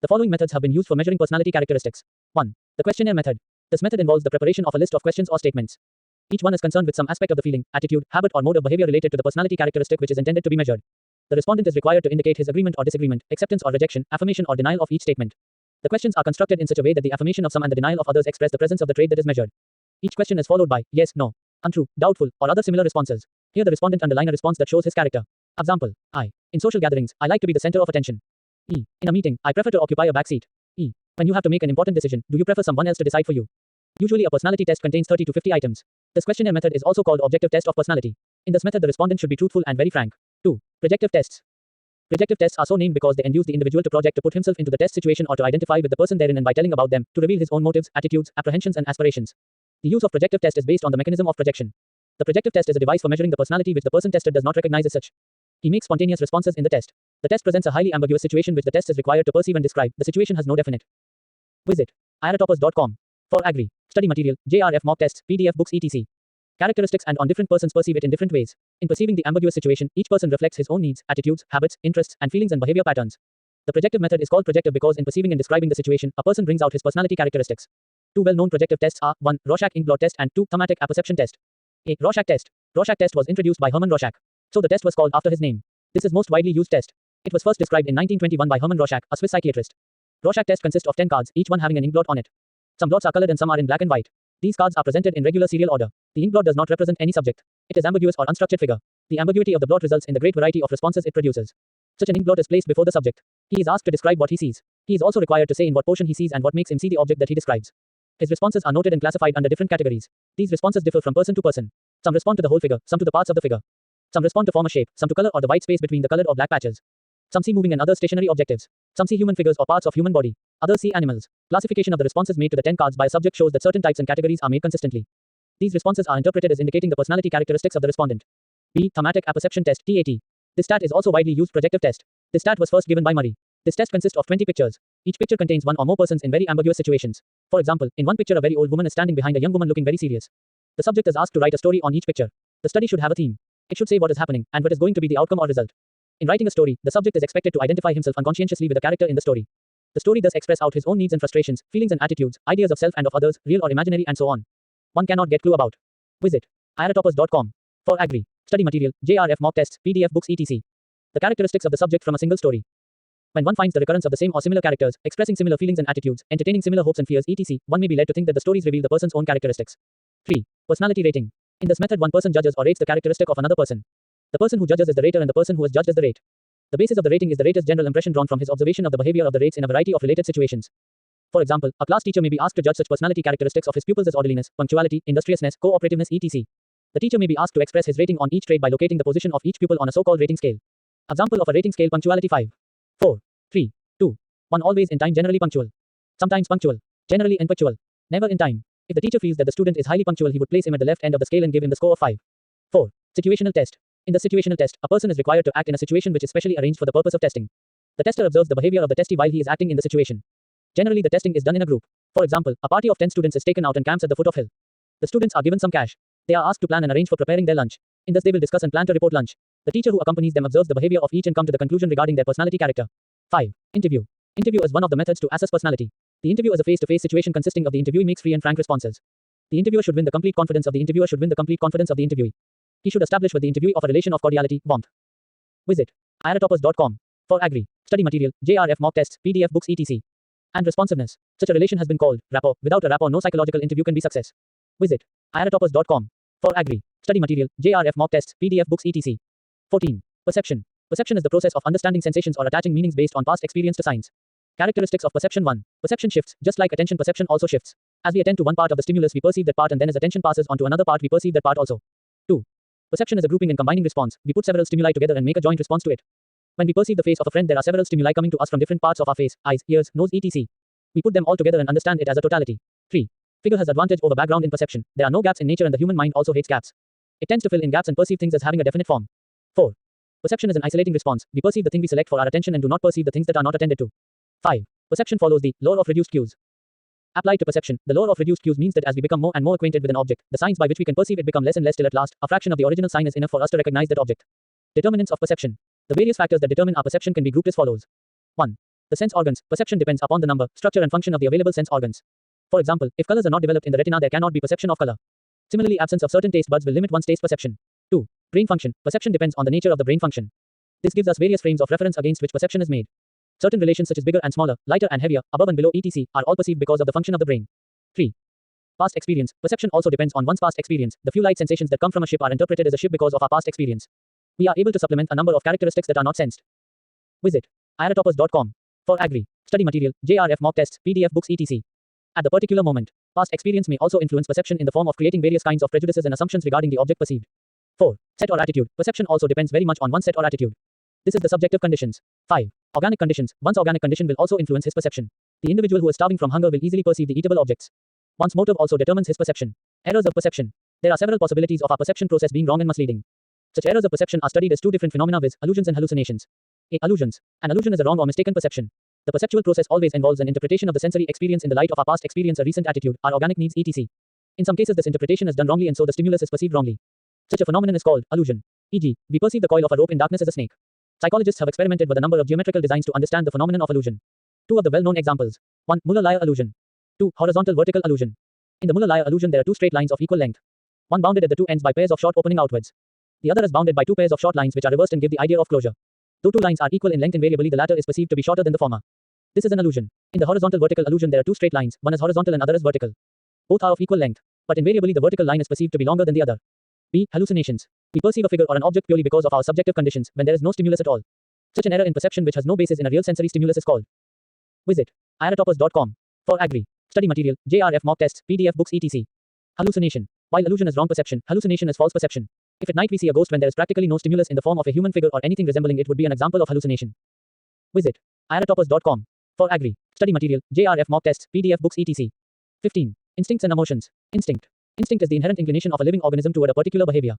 A: The following methods have been used for measuring personality characteristics. 1. The questionnaire method. This method involves the preparation of a list of questions or statements. Each one is concerned with some aspect of the feeling, attitude, habit, or mode of behavior related to the personality characteristic which is intended to be measured. The respondent is required to indicate his agreement or disagreement, acceptance or rejection, affirmation or denial of each statement. The questions are constructed in such a way that the affirmation of some and the denial of others express the presence of the trait that is measured. Each question is followed by yes, no, untrue, doubtful, or other similar responses. Here the respondent underline a response that shows his character. Example: I. In social gatherings, I like to be the center of attention. E. In a meeting, I prefer to occupy a back seat. E. When you have to make an important decision, do you prefer someone else to decide for you? Usually a personality test contains 30 to 50 items. This questionnaire method is also called objective test of personality. In this method the respondent should be truthful and very frank. 2. Projective tests. Projective tests are so named because they induce the individual to project, to put himself into the test situation or to identify with the person therein and by telling about them, to reveal his own motives, attitudes, apprehensions and aspirations. The use of projective test is based on the mechanism of projection. The projective test is a device for measuring the personality which the person tested does not recognize as such. He makes spontaneous responses in the test. The test presents a highly ambiguous situation which the test is required to perceive and describe. The situation has no definite. Visit iratoppers.com. For agri. Study material, JRF mock tests, PDF books, etc. Characteristics and on different persons perceive it in different ways. In perceiving the ambiguous situation, each person reflects his own needs, attitudes, habits, interests, and feelings and behavior patterns. The projective method is called projective because in perceiving and describing the situation, a person brings out his personality characteristics. 2 well-known projective tests are 1. Rorschach ink blot test and 2. Thematic apperception test. A. Rorschach test. Rorschach test was introduced by Hermann Rorschach, so the test was called after his name. This is most widely used test. It was first described in 1921 by Hermann Rorschach, a Swiss psychiatrist. Rorschach test consists of 10 cards, each one having an ink blot on it. Some blots are colored and some are in black and white. These cards are presented in regular serial order. The ink blot does not represent any subject. It is ambiguous or unstructured figure. The ambiguity of the blot results in the great variety of responses it produces. Such an ink blot is placed before the subject. He is asked to describe what he sees. He is also required to say in what portion he sees and what makes him see the object that he describes. His responses are noted and classified under different categories. These responses differ from person to person. Some respond to the whole figure, some to the parts of the figure. Some respond to form a shape, some to color or the white space between the colored or black patches. Some see moving and others stationary objectives. Some see human figures or parts of human body. Others see animals. Classification of the responses made to the 10 cards by a subject shows that certain types and categories are made consistently. These responses are interpreted as indicating the personality characteristics of the respondent. B. Thematic apperception test, TAT. This TAT is also widely used projective test. This TAT was first given by Murray. This test consists of 20 pictures. Each picture contains one or more persons in very ambiguous situations. For example, in one picture a very old woman is standing behind a young woman looking very serious. The subject is asked to write a story on each picture. The study should have a theme. It should say what is happening and what is going to be the outcome or result. In writing a story, the subject is expected to identify himself unconscientiously with a character in the story. The story thus express out his own needs and frustrations, feelings and attitudes, ideas of self and of others, real or imaginary and so on. One cannot get clue about. Visit iratoppers.com. For agri. Study material, JRF mock tests, PDF books, etc. The characteristics of the subject from a single story. When one finds the recurrence of the same or similar characters, expressing similar feelings and attitudes, entertaining similar hopes and fears, etc., one may be led to think that the stories reveal the person's own characteristics. 3. Personality rating. In this method one person judges or rates the characteristic of another person. The person who judges is the rater and the person who is judged is the rate. The basis of the rating is the rater's general impression drawn from his observation of the behavior of the rates in a variety of related situations. For example, a class teacher may be asked to judge such personality characteristics of his pupils as orderliness, punctuality, industriousness, cooperativeness, etc. The teacher may be asked to express his rating on each trait by locating the position of each pupil on a so-called rating scale. Example of a rating scale: punctuality 5, 4, 3, 2, 1. Always in time, generally punctual. Sometimes punctual. Generally impunctual. Never in time. If the teacher feels that the student is highly punctual, he would place him at the left end of the scale and give him the score of 5. 4. Situational test. In the situational test, a person is required to act in a situation which is specially arranged for the purpose of testing. The tester observes the behavior of the testee while he is acting in the situation. Generally, the testing is done in a group. For example, a party of 10 students is taken out and camps at the foot of hill. The students are given some cash. They are asked to plan and arrange for preparing their lunch. In this, they will discuss and plan to report lunch. The teacher who accompanies them observes the behavior of each and come to the conclusion regarding their personality character. 5. Interview. Interview is one of the methods to assess personality. The interview is a face-to-face situation consisting of the interviewee makes free and frank responses. The interviewer should win the complete confidence of the interviewer should win the complete confidence of the interviewee. He should establish with the interviewee of a relation of cordiality, warmth. Visit iratoppers.com. For agri. Study material, JRF mock tests, PDF books, etc. And responsiveness. Such a relation has been called rapport. Without a rapport, no psychological interview can be success. Visit iratoppers.com. For Agri. Study material, JRF mock tests, PDF books etc. 14. Perception. Perception is the process of understanding sensations or attaching meanings based on past experience to signs. Characteristics of perception 1. Perception shifts, just like attention perception also shifts. As we attend to one part of the stimulus we perceive that part and then as attention passes on to another part we perceive that part also. 2. Perception is a grouping and combining response. We put several stimuli together and make a joint response to it. When we perceive the face of a friend there are several stimuli coming to us from different parts of our face, eyes, ears, nose etc. We put them all together and understand it as a totality. 3. Figure has advantage over background in perception. There are no gaps in nature and the human mind also hates gaps. It tends to fill in gaps and perceive things as having a definite form. 4. Perception is an isolating response. We perceive the thing we select for our attention and do not perceive the things that are not attended to. 5. Perception follows the law of reduced cues. Applied to perception, the law of reduced cues means that as we become more and more acquainted with an object, the signs by which we can perceive it become less and less till at last, a fraction of the original sign is enough for us to recognize that object. Determinants of perception. The various factors that determine our perception can be grouped as follows. 1. The sense organs. Perception depends upon the number, structure and function of the available sense organs. For example, if colors are not developed in the retina there cannot be perception of color. Similarly, absence of certain taste buds will limit one's taste perception. 2. Brain function. Perception depends on the nature of the brain function. This gives us various frames of reference against which perception is made. Certain relations such as bigger and smaller, lighter and heavier, above and below etc. are all perceived because of the function of the brain. 3. Past experience. Perception also depends on one's past experience. The few light sensations that come from a ship are interpreted as a ship because of our past experience. We are able to supplement a number of characteristics that are not sensed. Visit iratoppers.com. For Agri. Study material, JRF mock tests, PDF books etc. At the particular moment, past experience may also influence perception in the form of creating various kinds of prejudices and assumptions regarding the object perceived. 4. Set or attitude. Perception also depends very much on one's set or attitude. This is the subjective conditions. 5. Organic conditions. One's organic condition will also influence his perception. The individual who is starving from hunger will easily perceive the eatable objects. One's motive also determines his perception. Errors of perception. There are several possibilities of our perception process being wrong and misleading. Such errors of perception are studied as two different phenomena viz. Illusions and hallucinations. A. Illusions. An illusion is a wrong or mistaken perception. The perceptual process always involves an interpretation of the sensory experience in the light of our past experience, a recent attitude, our organic needs etc. In some cases this interpretation is done wrongly and so the stimulus is perceived wrongly. Such a phenomenon is called illusion. E.g., we perceive the coil of a rope in darkness as a snake. Psychologists have experimented with a number of geometrical designs to understand the phenomenon of illusion. Two of the well-known examples. 1. Muller-Lyer illusion. 2. Horizontal-vertical illusion. In the Muller-Lyer illusion there are two straight lines of equal length. One bounded at the two ends by pairs of short opening outwards. The other is bounded by two pairs of short lines which are reversed and give the idea of closure. Though two lines are equal in length invariably the latter is perceived to be shorter than the former. This is an illusion. In the horizontal-vertical illusion there are two straight lines, one is horizontal and other is vertical. Both are of equal length, but invariably the vertical line is perceived to be longer than the other. B. Hallucinations. We perceive a figure or an object purely because of our subjective conditions, when there is no stimulus at all. Such an error in perception which has no basis in a real sensory stimulus is called. Visit iratoppers.com. For Agri. Study material, JRF mock tests, PDF books etc. Hallucination. While illusion is wrong perception, hallucination is false perception. If at night we see a ghost when there is practically no stimulus in the form of a human figure or anything resembling it would be an example of hallucination. Visit iratoppers.com. For Agri. Study material, JRF mock tests, PDF books etc. 15. Instincts and emotions. Instinct. Instinct is the inherent inclination of a living organism toward a particular behavior.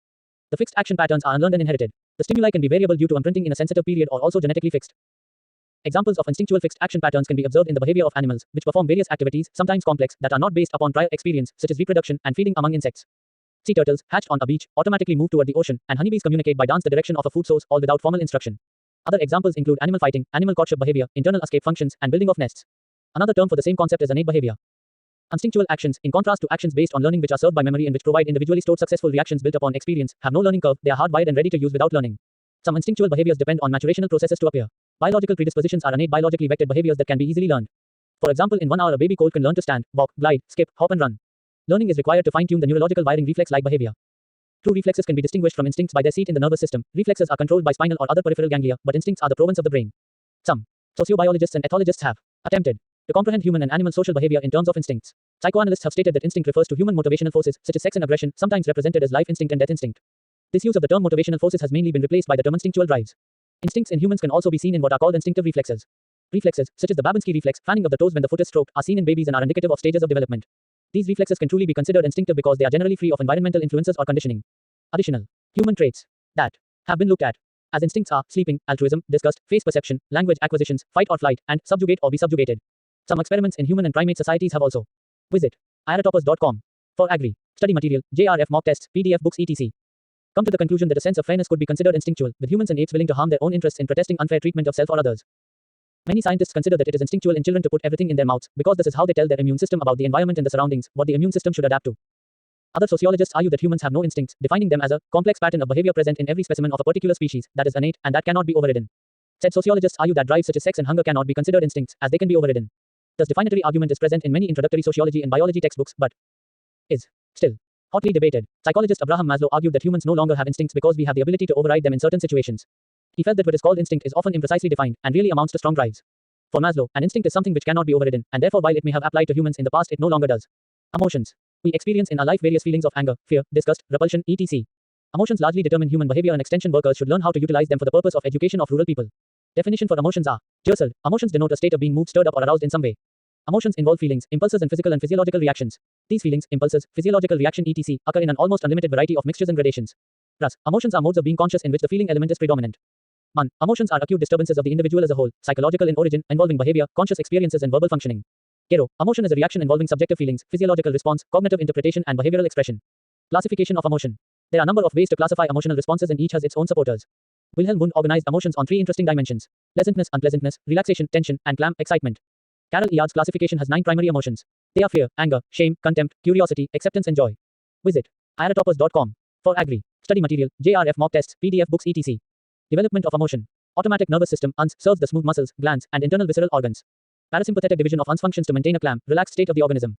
A: The fixed action patterns are unlearned and inherited. The stimuli can be variable due to imprinting in a sensitive period or also genetically fixed. Examples of instinctual fixed action patterns can be observed in the behavior of animals, which perform various activities, sometimes complex, that are not based upon prior experience, such as reproduction and feeding among insects. Sea turtles, hatched on a beach, automatically move toward the ocean, and honeybees communicate by dance the direction of a food source, all without formal instruction. Other examples include animal fighting, animal courtship behavior, internal escape functions, and building of nests. Another term for the same concept is innate behavior. Instinctual actions, in contrast to actions based on learning which are served by memory and which provide individually stored successful reactions built upon experience, have no learning curve, they are hardwired and ready to use without learning. Some instinctual behaviors depend on maturational processes to appear. Biological predispositions are innate biologically vectored behaviors that can be easily learned. For example, in 1 hour a baby colt can learn to stand, walk, glide, skip, hop and run. Learning is required to fine-tune the neurological wiring reflex-like behavior. True reflexes can be distinguished from instincts by their seat in the nervous system. Reflexes are controlled by spinal or other peripheral ganglia, but instincts are the province of the brain. Some sociobiologists and ethologists have attempted to comprehend human and animal social behavior in terms of instincts. Psychoanalysts have stated that instinct refers to human motivational forces, such as sex and aggression, sometimes represented as life instinct and death instinct. This use of the term motivational forces has mainly been replaced by the term instinctual drives. Instincts in humans can also be seen in what are called instinctive reflexes. Reflexes, such as the Babinski reflex, fanning of the toes when the foot is stroked, are seen in babies and are indicative of stages of development. These reflexes can truly be considered instinctive because they are generally free of environmental influences or conditioning. Additional human traits that have been looked at as instincts are sleeping, altruism, disgust, face perception, language acquisitions, fight or flight, and subjugate or be subjugated. Some experiments in human and primate societies have also. Visit iratoppers.com. For Agri. Study material, JRF mock tests, PDF books etc. Come to the conclusion that a sense of fairness could be considered instinctual, with humans and apes willing to harm their own interests in protesting unfair treatment of self or others. Many scientists consider that it is instinctual in children to put everything in their mouths, because this is how they tell their immune system about the environment and the surroundings, what the immune system should adapt to. Other sociologists argue that humans have no instincts, defining them as a complex pattern of behavior present in every specimen of a particular species, that is innate, and that cannot be overridden. Said sociologists argue that drives such as sex and hunger cannot be considered instincts, as they can be overridden. Thus definitory argument is present in many introductory sociology and biology textbooks, but is still Hotly debated. Psychologist Abraham Maslow argued that humans no longer have instincts because we have the ability to override them in certain situations. He felt that what is called instinct is often imprecisely defined and really amounts to strong drives. For Maslow, an instinct is something which cannot be overridden, and therefore while it may have applied to humans in the past, it no longer does. Emotions. We experience in our life various feelings of anger, fear, disgust, repulsion, etc. Emotions largely determine human behavior, and extension workers should learn how to utilize them for the purpose of education of rural people. Definition for emotions are: Jersel. Emotions denote a state of being moved, stirred up, or aroused in some way. Emotions involve feelings, impulses, and physical and physiological reactions. These feelings, impulses, physiological reaction, etc., occur in an almost unlimited variety of mixtures and gradations. Thus, emotions are modes of being conscious in which the feeling element is predominant. 1. Emotions are acute disturbances of the individual as a whole, psychological in origin, involving behavior, conscious experiences, and verbal functioning. Gero. Emotion is a reaction involving subjective feelings, physiological response, cognitive interpretation, and behavioral expression. Classification of emotion. There are a number of ways to classify emotional responses, and each has its own supporters. Wilhelm Wundt organized emotions on 3 interesting dimensions: pleasantness, unpleasantness, relaxation, tension, and clam, excitement. Carol Eard's classification has 9 primary emotions. They are fear, anger, shame, contempt, curiosity, acceptance, and joy. Visit iratoppers.com for agri study material, JRF mock tests, PDF books, etc. Development of emotion. Automatic nervous system (UNS) serves the smooth muscles, glands, and internal visceral organs. Parasympathetic division of UNS functions to maintain a calm, relaxed state of the organism.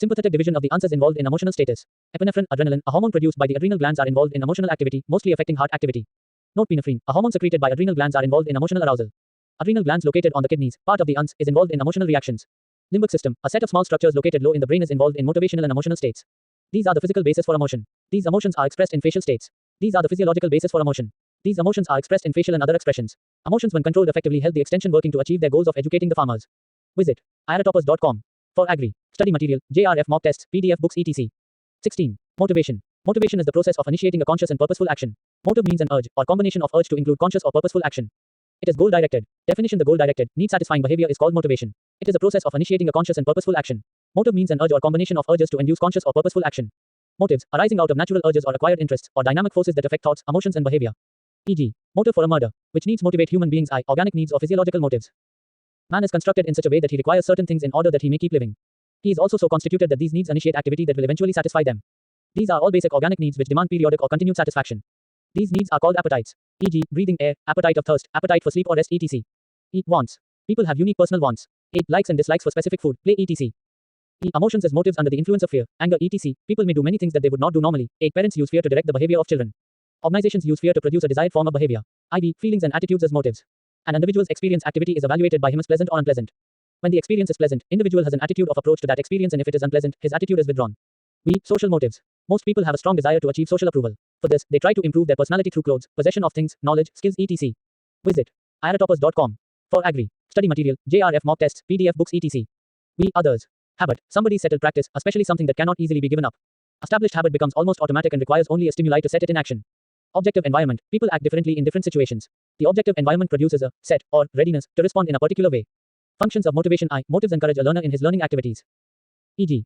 A: Sympathetic division of the UNS is involved in emotional status. Epinephrine, adrenaline, a hormone produced by the adrenal glands, are involved in emotional activity, mostly affecting heart activity. Norepinephrine, a hormone secreted by adrenal glands, are involved in emotional arousal. Adrenal glands located on the kidneys, part of the UNS, is involved in emotional reactions. Limbic system, a set of small structures located low in the brain, is involved in motivational and emotional states. These are the physical basis for emotion. These emotions are expressed in facial states. These are the physiological basis for emotion. These emotions are expressed in facial and other expressions. Emotions, when controlled effectively, help the extension working to achieve their goals of educating the farmers. Visit iratoppers.com for agri study material, JRF mock tests, PDF books, etc. 16. Motivation. Motivation is the process of initiating a conscious and purposeful action. Motive means an urge or combination of urge to include conscious or purposeful action. It is goal-directed. Definition: the goal-directed, need-satisfying behavior is called motivation. It is a process of initiating a conscious and purposeful action. Motive means an urge or combination of urges to induce conscious or purposeful action. Motives, arising out of natural urges or acquired interests, or dynamic forces that affect thoughts, emotions, and behavior. E.g., motive for a murder, which needs motivate human beings, i.e., organic needs or physiological motives. Man is constructed in such a way that he requires certain things in order that he may keep living. He is also so constituted that these needs initiate activity that will eventually satisfy them. These are all basic organic needs which demand periodic or continued satisfaction. These needs are called appetites. E.g., breathing air, appetite of thirst, appetite for sleep or rest, etc. E. Wants. People have unique personal wants. A. Likes and dislikes for specific food, play, etc. E. Emotions as motives under the influence of fear, anger, etc. People may do many things that they would not do normally. A. Parents use fear to direct the behavior of children. Organizations use fear to produce a desired form of behavior. IV. Feelings and attitudes as motives. An individual's experience activity is evaluated by him as pleasant or unpleasant. When the experience is pleasant, individual has an attitude of approach to that experience, and if it is unpleasant, his attitude is withdrawn. V. Social motives. Most people have a strong desire to achieve social approval. For this, they try to improve their personality through clothes, possession of things, knowledge, skills, etc. Visit iratoppers.com for agri study material, JRF mock tests, PDF books, etc. V. Others. Habit. Somebody's settled practice, especially something that cannot easily be given up. Established habit becomes almost automatic and requires only a stimuli to set it in action. Objective environment. People act differently in different situations. The objective environment produces a set or readiness to respond in a particular way. Functions of motivation. I. Motives encourage a learner in his learning activities. E.g.,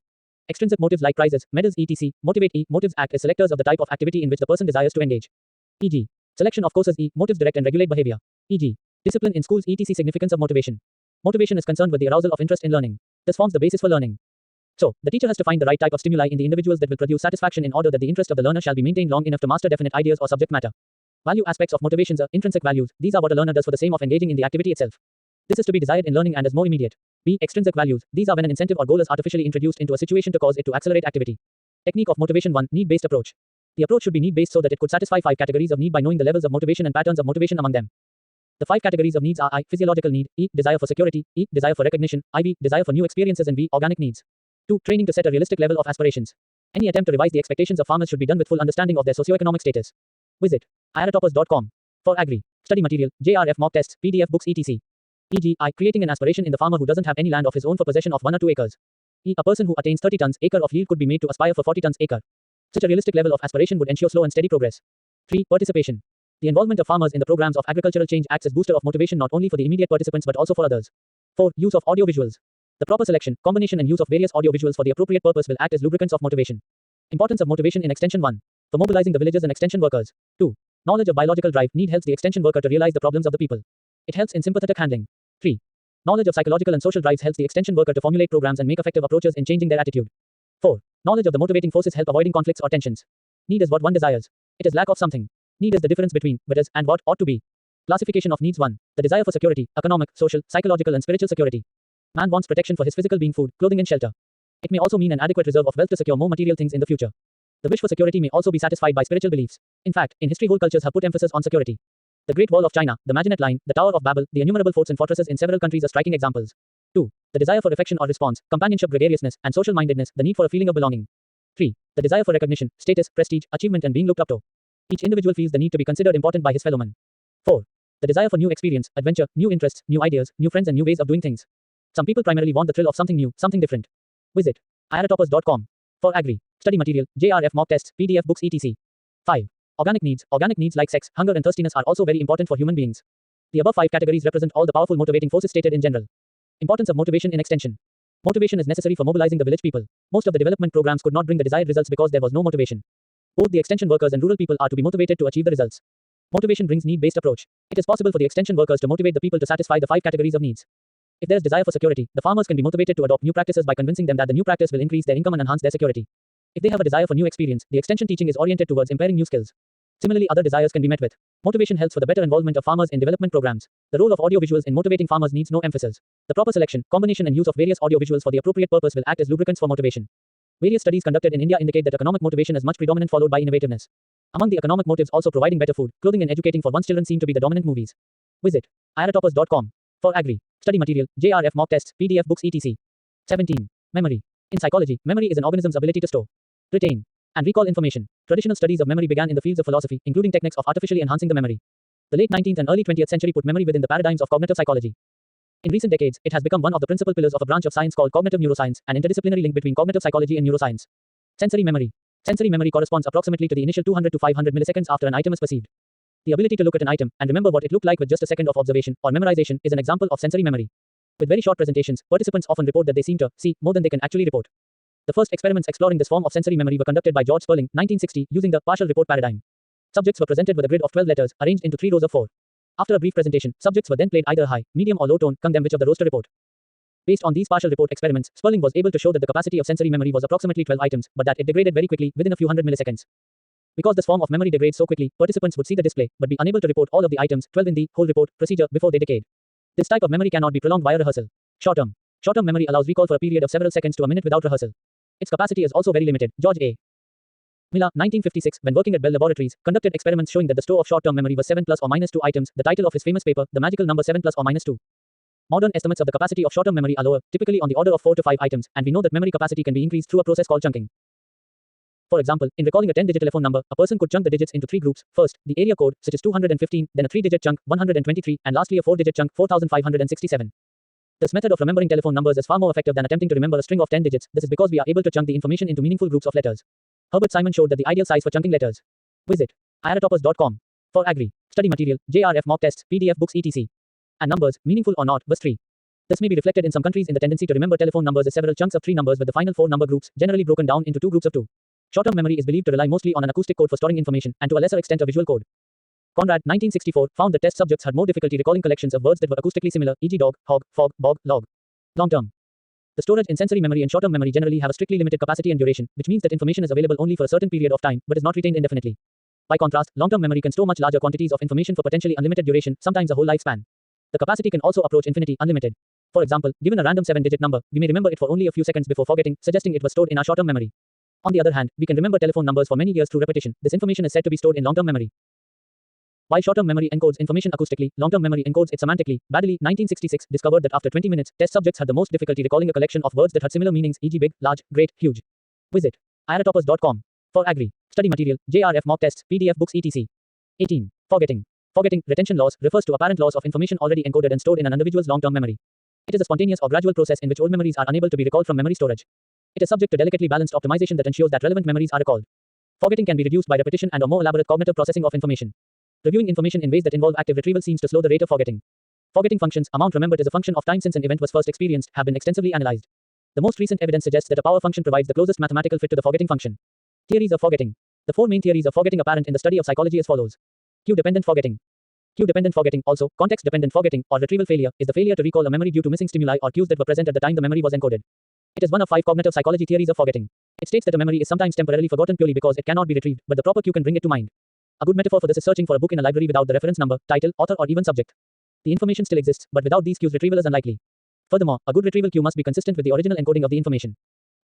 A: extrinsic motives like prizes, medals, etc. Motivate. E. Motives act as selectors of the type of activity in which the person desires to engage. E.g., selection of courses. E. Motives direct and regulate behavior. E.g., discipline in schools, etc. Significance of motivation. Motivation is concerned with the arousal of interest in learning. This forms the basis for learning. So, the teacher has to find the right type of stimuli in the individuals that will produce satisfaction in order that the interest of the learner shall be maintained long enough to master definite ideas or subject matter. Value aspects of motivations are intrinsic values. These are what a learner does for the same of engaging in the activity itself. This is to be desired in learning and is more immediate. B. Extrinsic values. These are when an incentive or goal is artificially introduced into a situation to cause it to accelerate activity. Technique of motivation. 1. Need-based approach. The approach should be need-based so that it could satisfy 5 categories of need by knowing the levels of motivation and patterns of motivation among them. The 5 categories of needs are I. Physiological need. E. Desire for security. E. Desire for recognition. IV. Desire for new experiences. And V. Organic needs. 2. Training to set a realistic level of aspirations. Any attempt to revise the expectations of farmers should be done with full understanding of their socioeconomic status. Visit iratoppers.com for agri study material, JRF mock tests, PDF books, etc. E.g., I. Creating an aspiration in the farmer who doesn't have any land of his own for possession of 1 or 2 acres. E. A person who attains 30 tons acre of yield could be made to aspire for 40 tons acre. Such a realistic level of aspiration would ensure slow and steady progress. 3. Participation. The involvement of farmers in the programs of agricultural change acts as booster of motivation not only for the immediate participants but also for others. 4. Use of audiovisuals. The proper selection, combination and use of various audiovisuals for the appropriate purpose will act as lubricants of motivation. Importance of motivation in extension. 1. For mobilizing the villagers and extension workers. 2. Knowledge of biological drive need helps the extension worker to realize the problems of the people. It helps in sympathetic handling. 3. Knowledge of psychological and social drives helps the extension worker to formulate programs and make effective approaches in changing their attitude. 4. Knowledge of the motivating forces help avoiding conflicts or tensions. Need is what one desires. It is lack of something. Need is the difference between what is and what ought to be. Classification of needs. 1. The desire for security, economic, social, psychological and spiritual security. Man wants protection for his physical being, food, clothing and shelter. It may also mean an adequate reserve of wealth to secure more material things in the future. The wish for security may also be satisfied by spiritual beliefs. In fact, in history whole cultures have put emphasis on security. The Great Wall of China, the Maginot Line, the Tower of Babel, the innumerable forts and fortresses in several countries are striking examples. 2. The desire for affection or response, companionship, gregariousness, and social mindedness, the need for a feeling of belonging. 3. The desire for recognition, status, prestige, achievement, and being looked up to. Each individual feels the need to be considered important by his fellow man. 4. The desire for new experience, adventure, new interests, new ideas, new friends, and new ways of doing things. Some people primarily want the thrill of something new, something different. Visit iratoppers.com for agri, study material, JRF mock tests, PDF books, etc. 5. Organic needs. Organic needs like sex, hunger, and thirstiness are also very important for human beings. The above 5 categories represent all the powerful motivating forces stated in general. Importance of motivation in extension. Motivation is necessary for mobilizing the village people. Most of the development programs could not bring the desired results because there was no motivation. Both the extension workers and rural people are to be motivated to achieve the results. Motivation brings need-based approach. It is possible for the extension workers to motivate the people to satisfy the 5 categories of needs. If there is desire for security, the farmers can be motivated to adopt new practices by convincing them that the new practice will increase their income and enhance their security. If they have a desire for new experience, the extension teaching is oriented towards impairing new skills. Similarly, other desires can be met with. Motivation helps for the better involvement of farmers in development programs. The role of audiovisuals in motivating farmers needs no emphasis. The proper selection, combination and use of various audiovisuals for the appropriate purpose will act as lubricants for motivation. Various studies conducted in India indicate that economic motivation is much predominant, followed by innovativeness. Among the economic motives, also providing better food, clothing and educating for one's children seem to be the dominant movies. Visit iratoppers.com for agri, study material, JRF mock tests, PDF books, etc. 17. Memory. In psychology, memory is an organism's ability to store, retain, and recall information. Traditional studies of memory began in the fields of philosophy, including techniques of artificially enhancing the memory. The late 19th and early 20th century put memory within the paradigms of cognitive psychology. In recent decades, it has become one of the principal pillars of a branch of science called cognitive neuroscience, an interdisciplinary link between cognitive psychology and neuroscience. Sensory memory. Sensory memory corresponds approximately to the initial 200 to 500 milliseconds after an item is perceived. The ability to look at an item and remember what it looked like with just a second of observation or memorization is an example of sensory memory. With very short presentations, participants often report that they seem to see more than they can actually report. The first experiments exploring this form of sensory memory were conducted by George Sperling, 1960, using the partial report paradigm. Subjects were presented with a grid of 12 letters, arranged into 3 rows of 4. After a brief presentation, subjects were then played either high, medium or low tone, them which of the rows to report. Based on these partial report experiments, Sperling was able to show that the capacity of sensory memory was approximately 12 items, but that it degraded very quickly, within a few hundred milliseconds. Because this form of memory degrades so quickly, participants would see the display, but be unable to report all of the items, 12 in the whole report procedure, before they decayed. This type of memory cannot be prolonged via rehearsal. Short-term. Short-term memory allows recall for a period of several seconds to a minute without rehearsal. Its capacity is also very limited. George A. Miller, 1956, when working at Bell Laboratories, conducted experiments showing that the store of short-term memory was 7 plus or minus 2 items, the title of his famous paper, The Magical Number 7 plus or minus 2. Modern estimates of the capacity of short-term memory are lower, typically on the order of 4 to 5 items, and we know that memory capacity can be increased through a process called chunking. For example, in recalling a 10-digit telephone number, a person could chunk the digits into 3 groups. First, the area code, such as 215, then a 3-digit chunk, 123, and lastly a 4-digit chunk, 4567. This method of remembering telephone numbers is far more effective than attempting to remember a string of 10 digits. This is because we are able to chunk the information into meaningful groups of letters. Herbert Simon showed that the ideal size for chunking letters. Visit iratoppers.com for agri, study material, JRF mock tests, PDF books, etc. And numbers, meaningful or not, verse 3. This may be reflected in some countries in the tendency to remember telephone numbers as several chunks of 3 numbers with the final 4 number groups, generally broken down into 2 groups of 2. Short-term memory is believed to rely mostly on an acoustic code for storing information, and to a lesser extent a visual code. Conrad, 1964, found that test subjects had more difficulty recalling collections of words that were acoustically similar, e.g. dog, hog, fog, bog, log. Long-term. The storage in sensory memory and short-term memory generally have a strictly limited capacity and duration, which means that information is available only for a certain period of time, but is not retained indefinitely. By contrast, long-term memory can store much larger quantities of information for potentially unlimited duration, sometimes a whole lifespan. The capacity can also approach infinity, unlimited. For example, given a random 7-digit number, we may remember it for only a few seconds before forgetting, suggesting it was stored in our short-term memory. On the other hand, we can remember telephone numbers for many years through repetition. This information is said to be stored in long-term memory. While short-term memory encodes information acoustically, long-term memory encodes it semantically. Baddeley, 1966, discovered that after 20 minutes, test subjects had the most difficulty recalling a collection of words that had similar meanings, e.g. big, large, great, huge. Visit iratoppers.com for agri, study material, JRF mock tests, PDF books, etc. 18. Forgetting. Forgetting, retention loss, refers to apparent loss of information already encoded and stored in an individual's long-term memory. It is a spontaneous or gradual process in which old memories are unable to be recalled from memory storage. It is subject to delicately balanced optimization that ensures that relevant memories are recalled. Forgetting can be reduced by repetition and or more elaborate cognitive processing of information. Reviewing information in ways that involve active retrieval seems to slow the rate of forgetting. Forgetting functions, amount remembered is a function of time since an event was first experienced, have been extensively analyzed. The most recent evidence suggests that a power function provides the closest mathematical fit to the forgetting function. Theories of forgetting. The 4 main theories of forgetting apparent in the study of psychology as follows. Cue-dependent forgetting. Cue-dependent forgetting, also context-dependent forgetting, or retrieval failure, is the failure to recall a memory due to missing stimuli or cues that were present at the time the memory was encoded. It is one of 5 cognitive psychology theories of forgetting. It states that a memory is sometimes temporarily forgotten purely because it cannot be retrieved, but the proper cue can bring it to mind. A good metaphor for this is searching for a book in a library without the reference number, title, author, or even subject. The information still exists, but without these cues retrieval is unlikely. Furthermore, a good retrieval cue must be consistent with the original encoding of the information.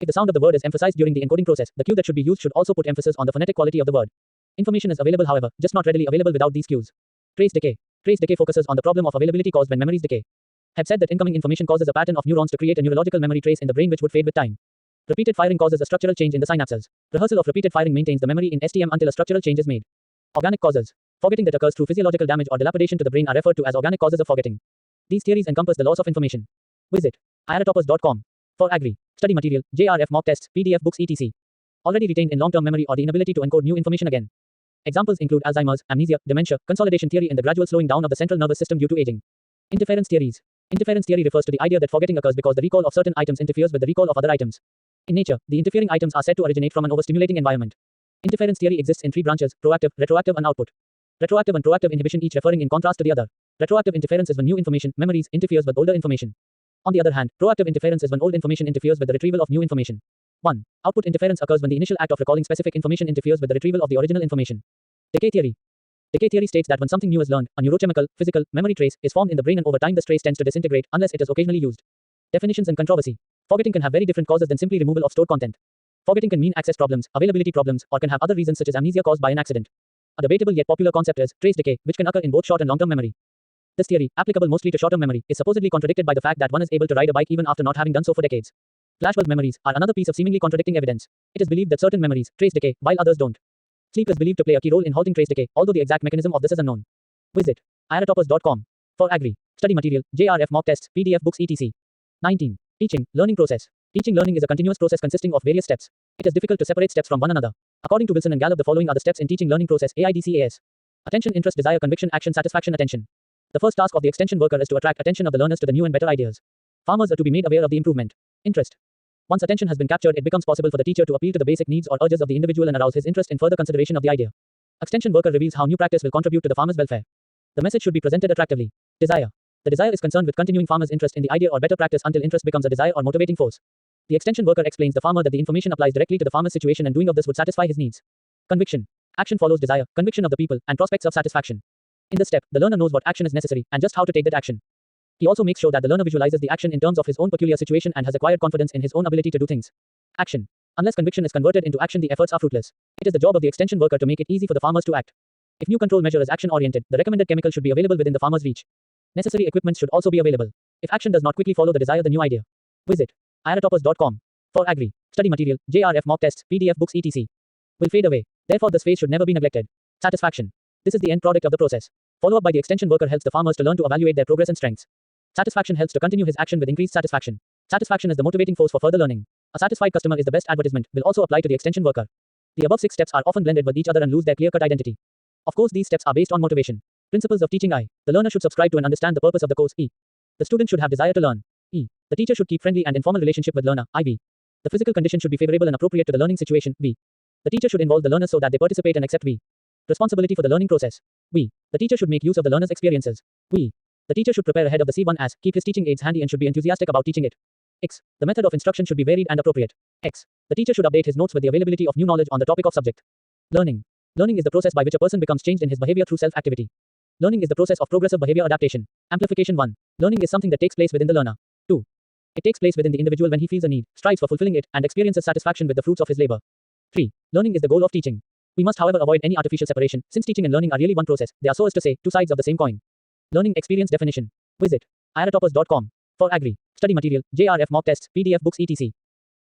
A: If the sound of the word is emphasized during the encoding process, the cue that should be used should also put emphasis on the phonetic quality of the word. Information is available, however, just not readily available without these cues. Trace decay. Trace decay focuses on the problem of availability caused when memories decay. Have said that incoming information causes a pattern of neurons to create a neurological memory trace in the brain which would fade with time. Repeated firing causes a structural change in the synapses. Rehearsal of repeated firing maintains the memory in STM until a structural change is made. Organic causes. Forgetting that occurs through physiological damage or dilapidation to the brain are referred to as organic causes of forgetting. These theories encompass the loss of information. Visit iratopus.com for agri study material, JRF mock tests, PDF books etc. Already retained in long-term memory or the inability to encode new information again. Examples include Alzheimer's, amnesia, dementia, consolidation theory and the gradual slowing down of the central nervous system due to aging. Interference theories. Interference theory refers to the idea that forgetting occurs because the recall of certain items interferes with the recall of other items. In nature, the interfering items are said to originate from an overstimulating environment. Interference theory exists in three branches: proactive, retroactive and output. Retroactive and proactive inhibition, each referring in contrast to the other. Retroactive interference is when new information, memories, interferes with older information. On the other hand, proactive interference is when old information interferes with the retrieval of new information. 1. Output interference occurs when the initial act of recalling specific information interferes with the retrieval of the original information. Decay theory. Decay theory states that when something new is learned, a neurochemical, physical, memory trace is formed in the brain and over time this trace tends to disintegrate unless it is occasionally used. Definitions and controversy. Forgetting can have very different causes than simply removal of stored content. Forgetting can mean access problems, availability problems, or can have other reasons such as amnesia caused by an accident. A debatable yet popular concept is trace decay, which can occur in both short and long-term memory. This theory, applicable mostly to short-term memory, is supposedly contradicted by the fact that one is able to ride a bike even after not having done so for decades. Flashbulb memories are another piece of seemingly contradicting evidence. It is believed that certain memories trace decay, while others don't. Sleep is believed to play a key role in halting trace decay, although the exact mechanism of this is unknown. Visit iratopus.com for agri study material, JRF mock tests, PDF books etc. 19. Teaching, learning process. Teaching learning is a continuous process consisting of various steps. It is difficult to separate steps from one another. According to Wilson and Gallup, the following are the steps in teaching learning process: AIDCAS. Attention, interest, desire, conviction, action, satisfaction, attention. The first task of the extension worker is to attract attention of the learners to the new and better ideas. Farmers are to be made aware of the improvement. Interest. Once attention has been captured, it becomes possible for the teacher to appeal to the basic needs or urges of the individual and arouse his interest in further consideration of the idea. Extension worker reveals how new practice will contribute to the farmer's welfare. The message should be presented attractively. Desire. The desire is concerned with continuing farmer's interest in the idea or better practice until interest becomes a desire or motivating force. The extension worker explains the farmer that the information applies directly to the farmer's situation and doing of this would satisfy his needs. Conviction. Action follows desire, conviction of the people, and prospects of satisfaction. In this step, the learner knows what action is necessary and just how to take that action. He also makes sure that the learner visualizes the action in terms of his own peculiar situation and has acquired confidence in his own ability to do things. Action. Unless conviction is converted into action, the efforts are fruitless. It is the job of the extension worker to make it easy for the farmers to act. If new control measure is action-oriented, the recommended chemical should be available within the farmer's reach. Necessary equipment should also be available. If action does not quickly follow the desire, the new idea. Visit iratopus.com for agri study material, JRF mock tests, PDF books etc. will fade away. Therefore, this phase should never be neglected. Satisfaction. This is the end product of the process. Follow-up by the extension worker helps the farmers to learn to evaluate their progress and strengths. Satisfaction helps to continue his action with increased satisfaction. Satisfaction is the motivating force for further learning. A satisfied customer is the best advertisement, will also apply to the extension worker. The above 6 steps are often blended with each other and lose their clear-cut identity. Of course, these steps are based on motivation. Principles of teaching: I. The learner should subscribe to and understand the purpose of the course. E. The student should have desire to learn. E. The teacher should keep friendly and informal relationship with learner. IV. The physical condition should be favorable and appropriate to the learning situation. V. The teacher should involve the learners so that they participate and accept. V. Responsibility for the learning process. V. The teacher should make use of the learner's experiences. V. The teacher should prepare ahead of the C1 as keep his teaching aids handy and should be enthusiastic about teaching it. X. The method of instruction should be varied and appropriate. X. The teacher should update his notes with the availability of new knowledge on the topic of subject. Learning. Learning is the process by which a person becomes changed in his behavior through self-activity. Learning is the process of progressive behavior adaptation. Amplification 1. Learning is something that takes place within the learner. 2. It takes place within the individual when he feels a need, strives for fulfilling it, and experiences satisfaction with the fruits of his labor. 3. Learning is the goal of teaching. We must, however, avoid any artificial separation, since teaching and learning are really one process. They are, so as to say, two sides of the same coin. Learning experience definition. Visit iratopus.com for agri study material, JRF mock tests, PDF books etc.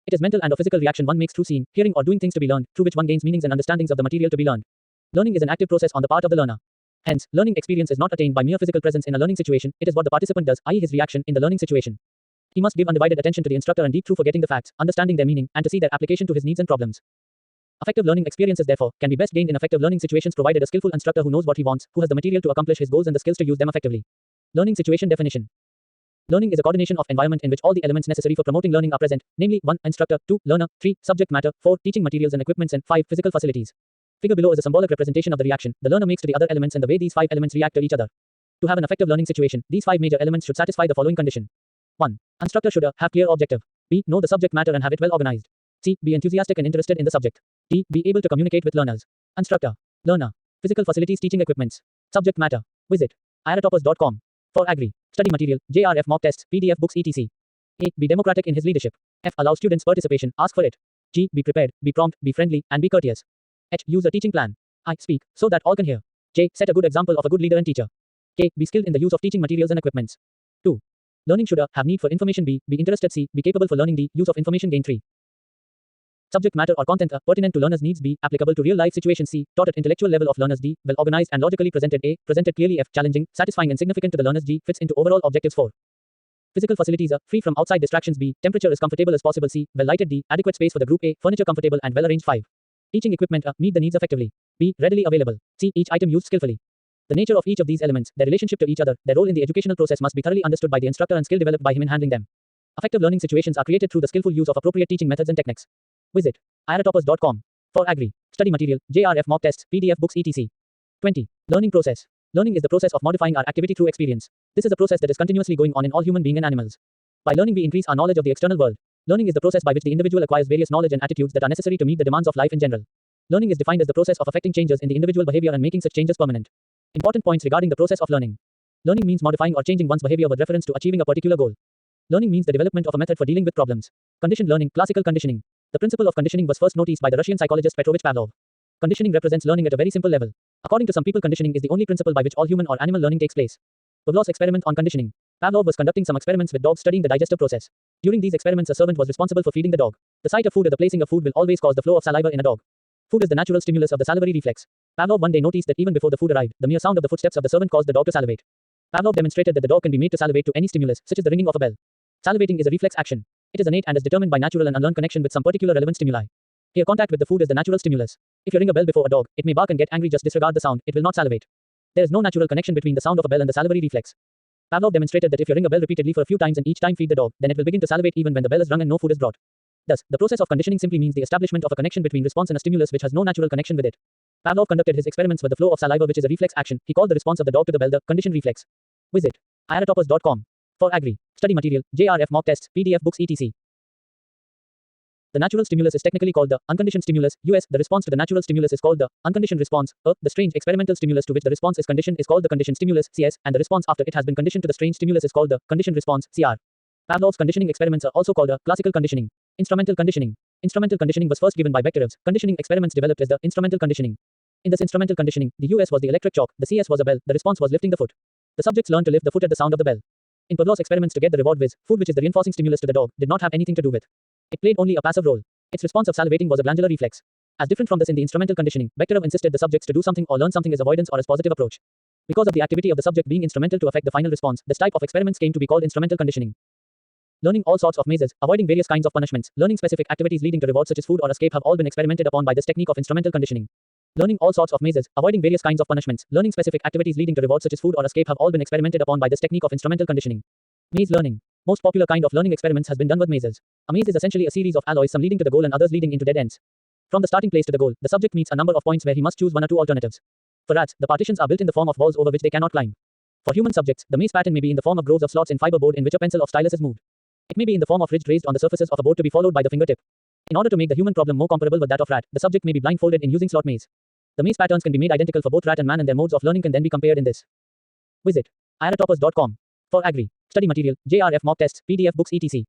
A: It is mental and or physical reaction one makes through seeing, hearing or doing things to be learned, through which one gains meanings and understandings of the material to be learned. Learning is an active process on the part of the learner. Hence, learning experience is not attained by mere physical presence in a learning situation, it is what the participant does, i.e. his reaction, in the learning situation. He must give undivided attention to the instructor and deep through for getting the facts, understanding their meaning, and to see their application to his needs and problems. Effective learning experiences, therefore, can be best gained in effective learning situations provided a skillful instructor who knows what he wants, who has the material to accomplish his goals and the skills to use them effectively. Learning situation definition. Learning is a coordination of environment in which all the elements necessary for promoting learning are present, namely 1. Instructor, 2. Learner, 3. Subject matter, 4. Teaching materials and equipments, and 5. Physical facilities. Figure below is a symbolic representation of the reaction the learner makes to the other elements and the way these 5 elements react to each other. To have an effective learning situation, these 5 major elements should satisfy the following condition. 1. Instructor should a. Have clear objective. B. Know the subject matter and have it well organized. C. Be enthusiastic and interested in the subject. D. Be able to communicate with learners. Instructor. Learner. Physical facilities, teaching equipments. Subject matter. Visit iratopus.com for agri study material, JRF mock tests, PDF books etc. A. Be democratic in his leadership. F. Allow students participation, ask for it. G. Be prepared, be prompt, be friendly, and be courteous. H. Use a teaching plan. I. Speak, so that all can hear. J. Set a good example of a good leader and teacher. K. Be skilled in the use of teaching materials and equipments. 2. Learning should have need for information. B. Be interested. C. Be capable for learning. D. Use of information gain. 3. Subject matter or content. A. Pertinent to learners' needs. B. Applicable to real life situations. C. Taught at intellectual level of learners. D. Well organized and logically presented. A. Presented clearly. F. Challenging, satisfying and significant to the learners. G. Fits into overall objectives. 4. Physical facilities. A. Free from outside distractions. B. Temperature as comfortable as possible. C. Well lighted. D. Adequate space for the group. A. Furniture comfortable and well arranged. 5. Teaching equipment. A. Meet the needs effectively. B. Readily available. C. Each item used skillfully. The nature of each of these elements, their relationship to each other, their role in the educational process must be thoroughly understood by the instructor and skill developed by him in handling them. Effective learning situations are created through the skillful use of appropriate teaching methods and techniques. Visit iratoppers.com for agri study material, JRF mock tests, PDF books, etc. 20. Learning process. Learning is the process of modifying our activity through experience. This is a process that is continuously going on in all human beings and animals. By learning, we increase our knowledge of the external world. Learning is the process by which the individual acquires various knowledge and attitudes that are necessary to meet the demands of life in general. Learning is defined as the process of affecting changes in the individual behavior and making such changes permanent. Important points regarding the process of learning. Learning means modifying or changing one's behavior with reference to achieving a particular goal. Learning means the development of a method for dealing with problems. Conditioned learning, classical conditioning. The principle of conditioning was first noticed by the Russian psychologist Petrovich Pavlov. Conditioning represents learning at a very simple level. According to some people, conditioning is the only principle by which all human or animal learning takes place. Pavlov's experiment on conditioning. Pavlov was conducting some experiments with dogs studying the digestive process. During these experiments, a servant was responsible for feeding the dog. The sight of food or the placing of food will always cause the flow of saliva in a dog. Food is the natural stimulus of the salivary reflex. Pavlov one day noticed that even before the food arrived, the mere sound of the footsteps of the servant caused the dog to salivate. Pavlov demonstrated that the dog can be made to salivate to any stimulus, such as the ringing of a bell. Salivating is a reflex action. It is innate and is determined by natural and unlearned connection with some particular relevant stimuli. Here, contact with the food is the natural stimulus. If you ring a bell before a dog, it may bark and get angry. Just disregard the sound, it will not salivate. There is no natural connection between the sound of a bell and the salivary reflex. Pavlov demonstrated that if you ring a bell repeatedly for a few times and each time feed the dog, then it will begin to salivate even when the bell is rung and no food is brought. Thus, the process of conditioning simply means the establishment of a connection between response and a stimulus which has no natural connection with it. Pavlov conducted his experiments with the flow of saliva, which is a reflex action. He called the response of the dog to the bell the conditioned reflex. Visit iratoppers.com for agri study material, JRF mock tests, PDF books, etc. The natural stimulus is technically called the unconditioned stimulus. US. The response to the natural stimulus is called the unconditioned response. The strange experimental stimulus to which the response is conditioned is called the conditioned stimulus. CS. And the response after it has been conditioned to the strange stimulus is called the conditioned response. CR. Pavlov's conditioning experiments are also called classical conditioning. Instrumental conditioning. Instrumental conditioning was first given by Bekhterev's. Conditioning experiments developed as the instrumental conditioning. In this instrumental conditioning, the US was the electric shock, the CS was a bell, the response was lifting the foot. The subjects learned to lift the foot at the sound of the bell. In Pavlov's experiments to get the reward whiz, food, which is the reinforcing stimulus to the dog, did not have anything to do with. It played only a passive role. Its response of salivating was a glandular reflex. As different from this in the instrumental conditioning, Bekhterev insisted the subjects to do something or learn something as avoidance or as positive approach. Because of the activity of the subject being instrumental to affect the final response, this type of experiments came to be called instrumental conditioning. Learning all sorts of mazes, avoiding various kinds of punishments, learning specific activities leading to rewards such as food or escape have all been experimented upon by this technique of instrumental conditioning. Learning all sorts of mazes, avoiding various kinds of punishments, learning specific activities leading to rewards such as food or escape have all been experimented upon by this technique of instrumental conditioning. Maze learning. Most popular kind of learning experiments has been done with mazes. A maze is essentially a series of alloys, some leading to the goal and others leading into dead ends. From the starting place to the goal, the subject meets a number of points where he must choose one or two alternatives. For rats, the partitions are built in the form of walls over which they cannot climb. For human subjects, the maze pattern may be in the form of groves of slots in fiber board in which a pencil of stylus is moved. It may be in the form of ridge raised on the surfaces of a board to be followed by the fingertip. In order to make the human problem more comparable with that of rat, the subject may be blindfolded in using slot maze. The maze patterns can be made identical for both rat and man, and their modes of learning can then be compared in this. Visit iratoppers.com for agri study material, JRF mock tests, PDF books, etc.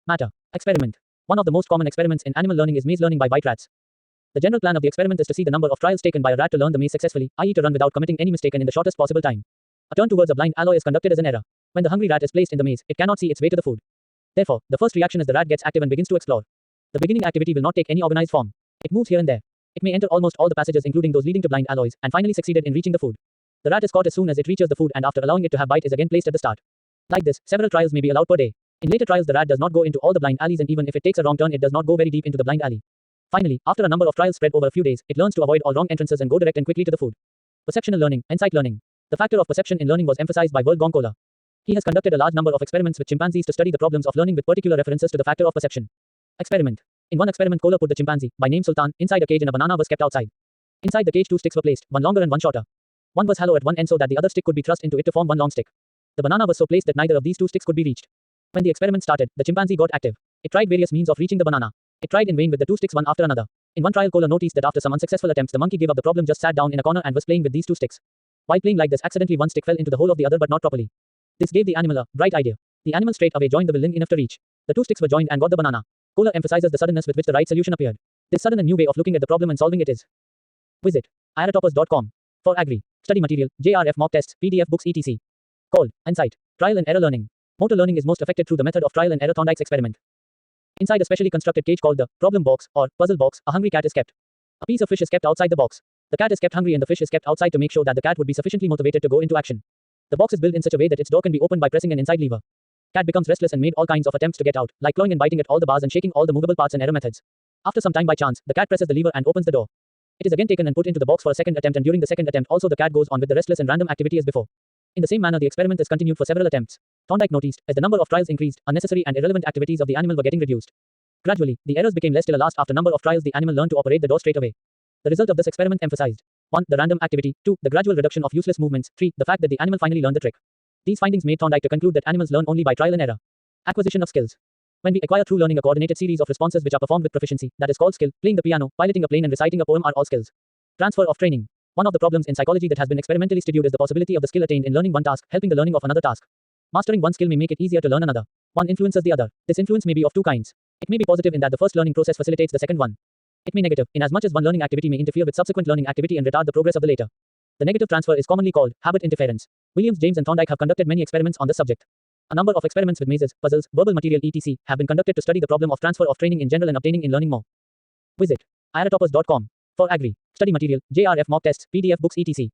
A: Matter. Experiment. One of the most common experiments in animal learning is maze learning by white rats. The general plan of the experiment is to see the number of trials taken by a rat to learn the maze successfully, i.e. to run without committing any mistake and in the shortest possible time. A turn towards a blind alloy is conducted as an error. When the hungry rat is placed in the maze, it cannot see its way to the food. Therefore, the first reaction is the rat gets active and begins to explore. The beginning activity will not take any organized form. It moves here and there. It may enter almost all the passages including those leading to blind alloys, and finally succeeded in reaching the food. The rat is caught as soon as it reaches the food and after allowing it to have bite is again placed at the start. Like this, several trials may be allowed per day. In later trials the rat does not go into all the blind alleys, and even if it takes a wrong turn it does not go very deep into the blind alley. Finally, after a number of trials spread over a few days, it learns to avoid all wrong entrances and go direct and quickly to the food. Perceptual learning, insight learning. The factor of perception in learning was emphasized by World Goncola. He has conducted a large number of experiments with chimpanzees to study the problems of learning with particular references to the factor of perception. Experiment. In one experiment, Kohler put the chimpanzee, by name Sultan, inside a cage and a banana was kept outside. Inside the cage 2 sticks were placed, one longer and one shorter. One was hollow at one end so that the other stick could be thrust into it to form one long stick. The banana was so placed that neither of these 2 sticks could be reached. When the experiment started, the chimpanzee got active. It tried various means of reaching the banana. It tried in vain with the 2 sticks one after another. In one trial, Kohler noticed that after some unsuccessful attempts, the monkey gave up the problem, just sat down in a corner and was playing with these 2 sticks. While playing like this, accidentally one stick fell into the hole of the other but not properly. This gave the animal a bright idea. The animal straight away joined the will enough to reach. The two sticks were joined and got the banana. Kohler emphasizes the suddenness with which the right solution appeared. This sudden and new way of looking at the problem and solving it is. Visit iratoppers.com. For Agri. Study material, JRF mock tests, PDF books etc. Called, Insight. Trial and error learning. Motor learning is most affected through the method of trial and error Thorndike's experiment. Inside a specially constructed cage called the problem box, or puzzle box, a hungry cat is kept. A piece of fish is kept outside the box. The cat is kept hungry and the fish is kept outside to make sure that the cat would be sufficiently motivated to go into action. The box is built in such a way that its door can be opened by pressing an inside lever. Cat becomes restless and made all kinds of attempts to get out, like clawing and biting at all the bars and shaking all the movable parts and error methods. After some time by chance, the cat presses the lever and opens the door. It is again taken and put into the box for a second attempt, and during the second attempt also the cat goes on with the restless and random activity as before. In the same manner the experiment is continued for several attempts. Thorndike noticed, as the number of trials increased, unnecessary and irrelevant activities of the animal were getting reduced. Gradually, the errors became less till at last after number of trials the animal learned to operate the door straight away. The result of this experiment emphasized 1. The random activity, 2. The gradual reduction of useless movements, 3. The fact that the animal finally learned the trick. These findings made Thorndike to conclude that animals learn only by trial and error. Acquisition of skills. When we acquire through learning a coordinated series of responses which are performed with proficiency, that is called skill. Playing the piano, piloting a plane and reciting a poem are all skills. Transfer of training. One of the problems in psychology that has been experimentally studied is the possibility of the skill attained in learning one task, helping the learning of another task. Mastering one skill may make it easier to learn another. One influences the other. This influence may be of two kinds. It may be positive in that the first learning process facilitates the second one. It may negative, in as much as one learning activity may interfere with subsequent learning activity and retard the progress of the later. The negative transfer is commonly called habit interference. Williams, James and Thorndike have conducted many experiments on this subject. A number of experiments with mazes, puzzles, verbal material etc. have been conducted to study the problem of transfer of training in general and obtaining in learning more. Visit iratoppers.com. For Agri. Study material, JRF mock tests, PDF books etc.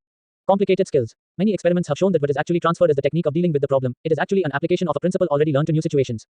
A: Complicated skills. Many experiments have shown that what is actually transferred is the technique of dealing with the problem. It is actually an application of a principle already learned to new situations.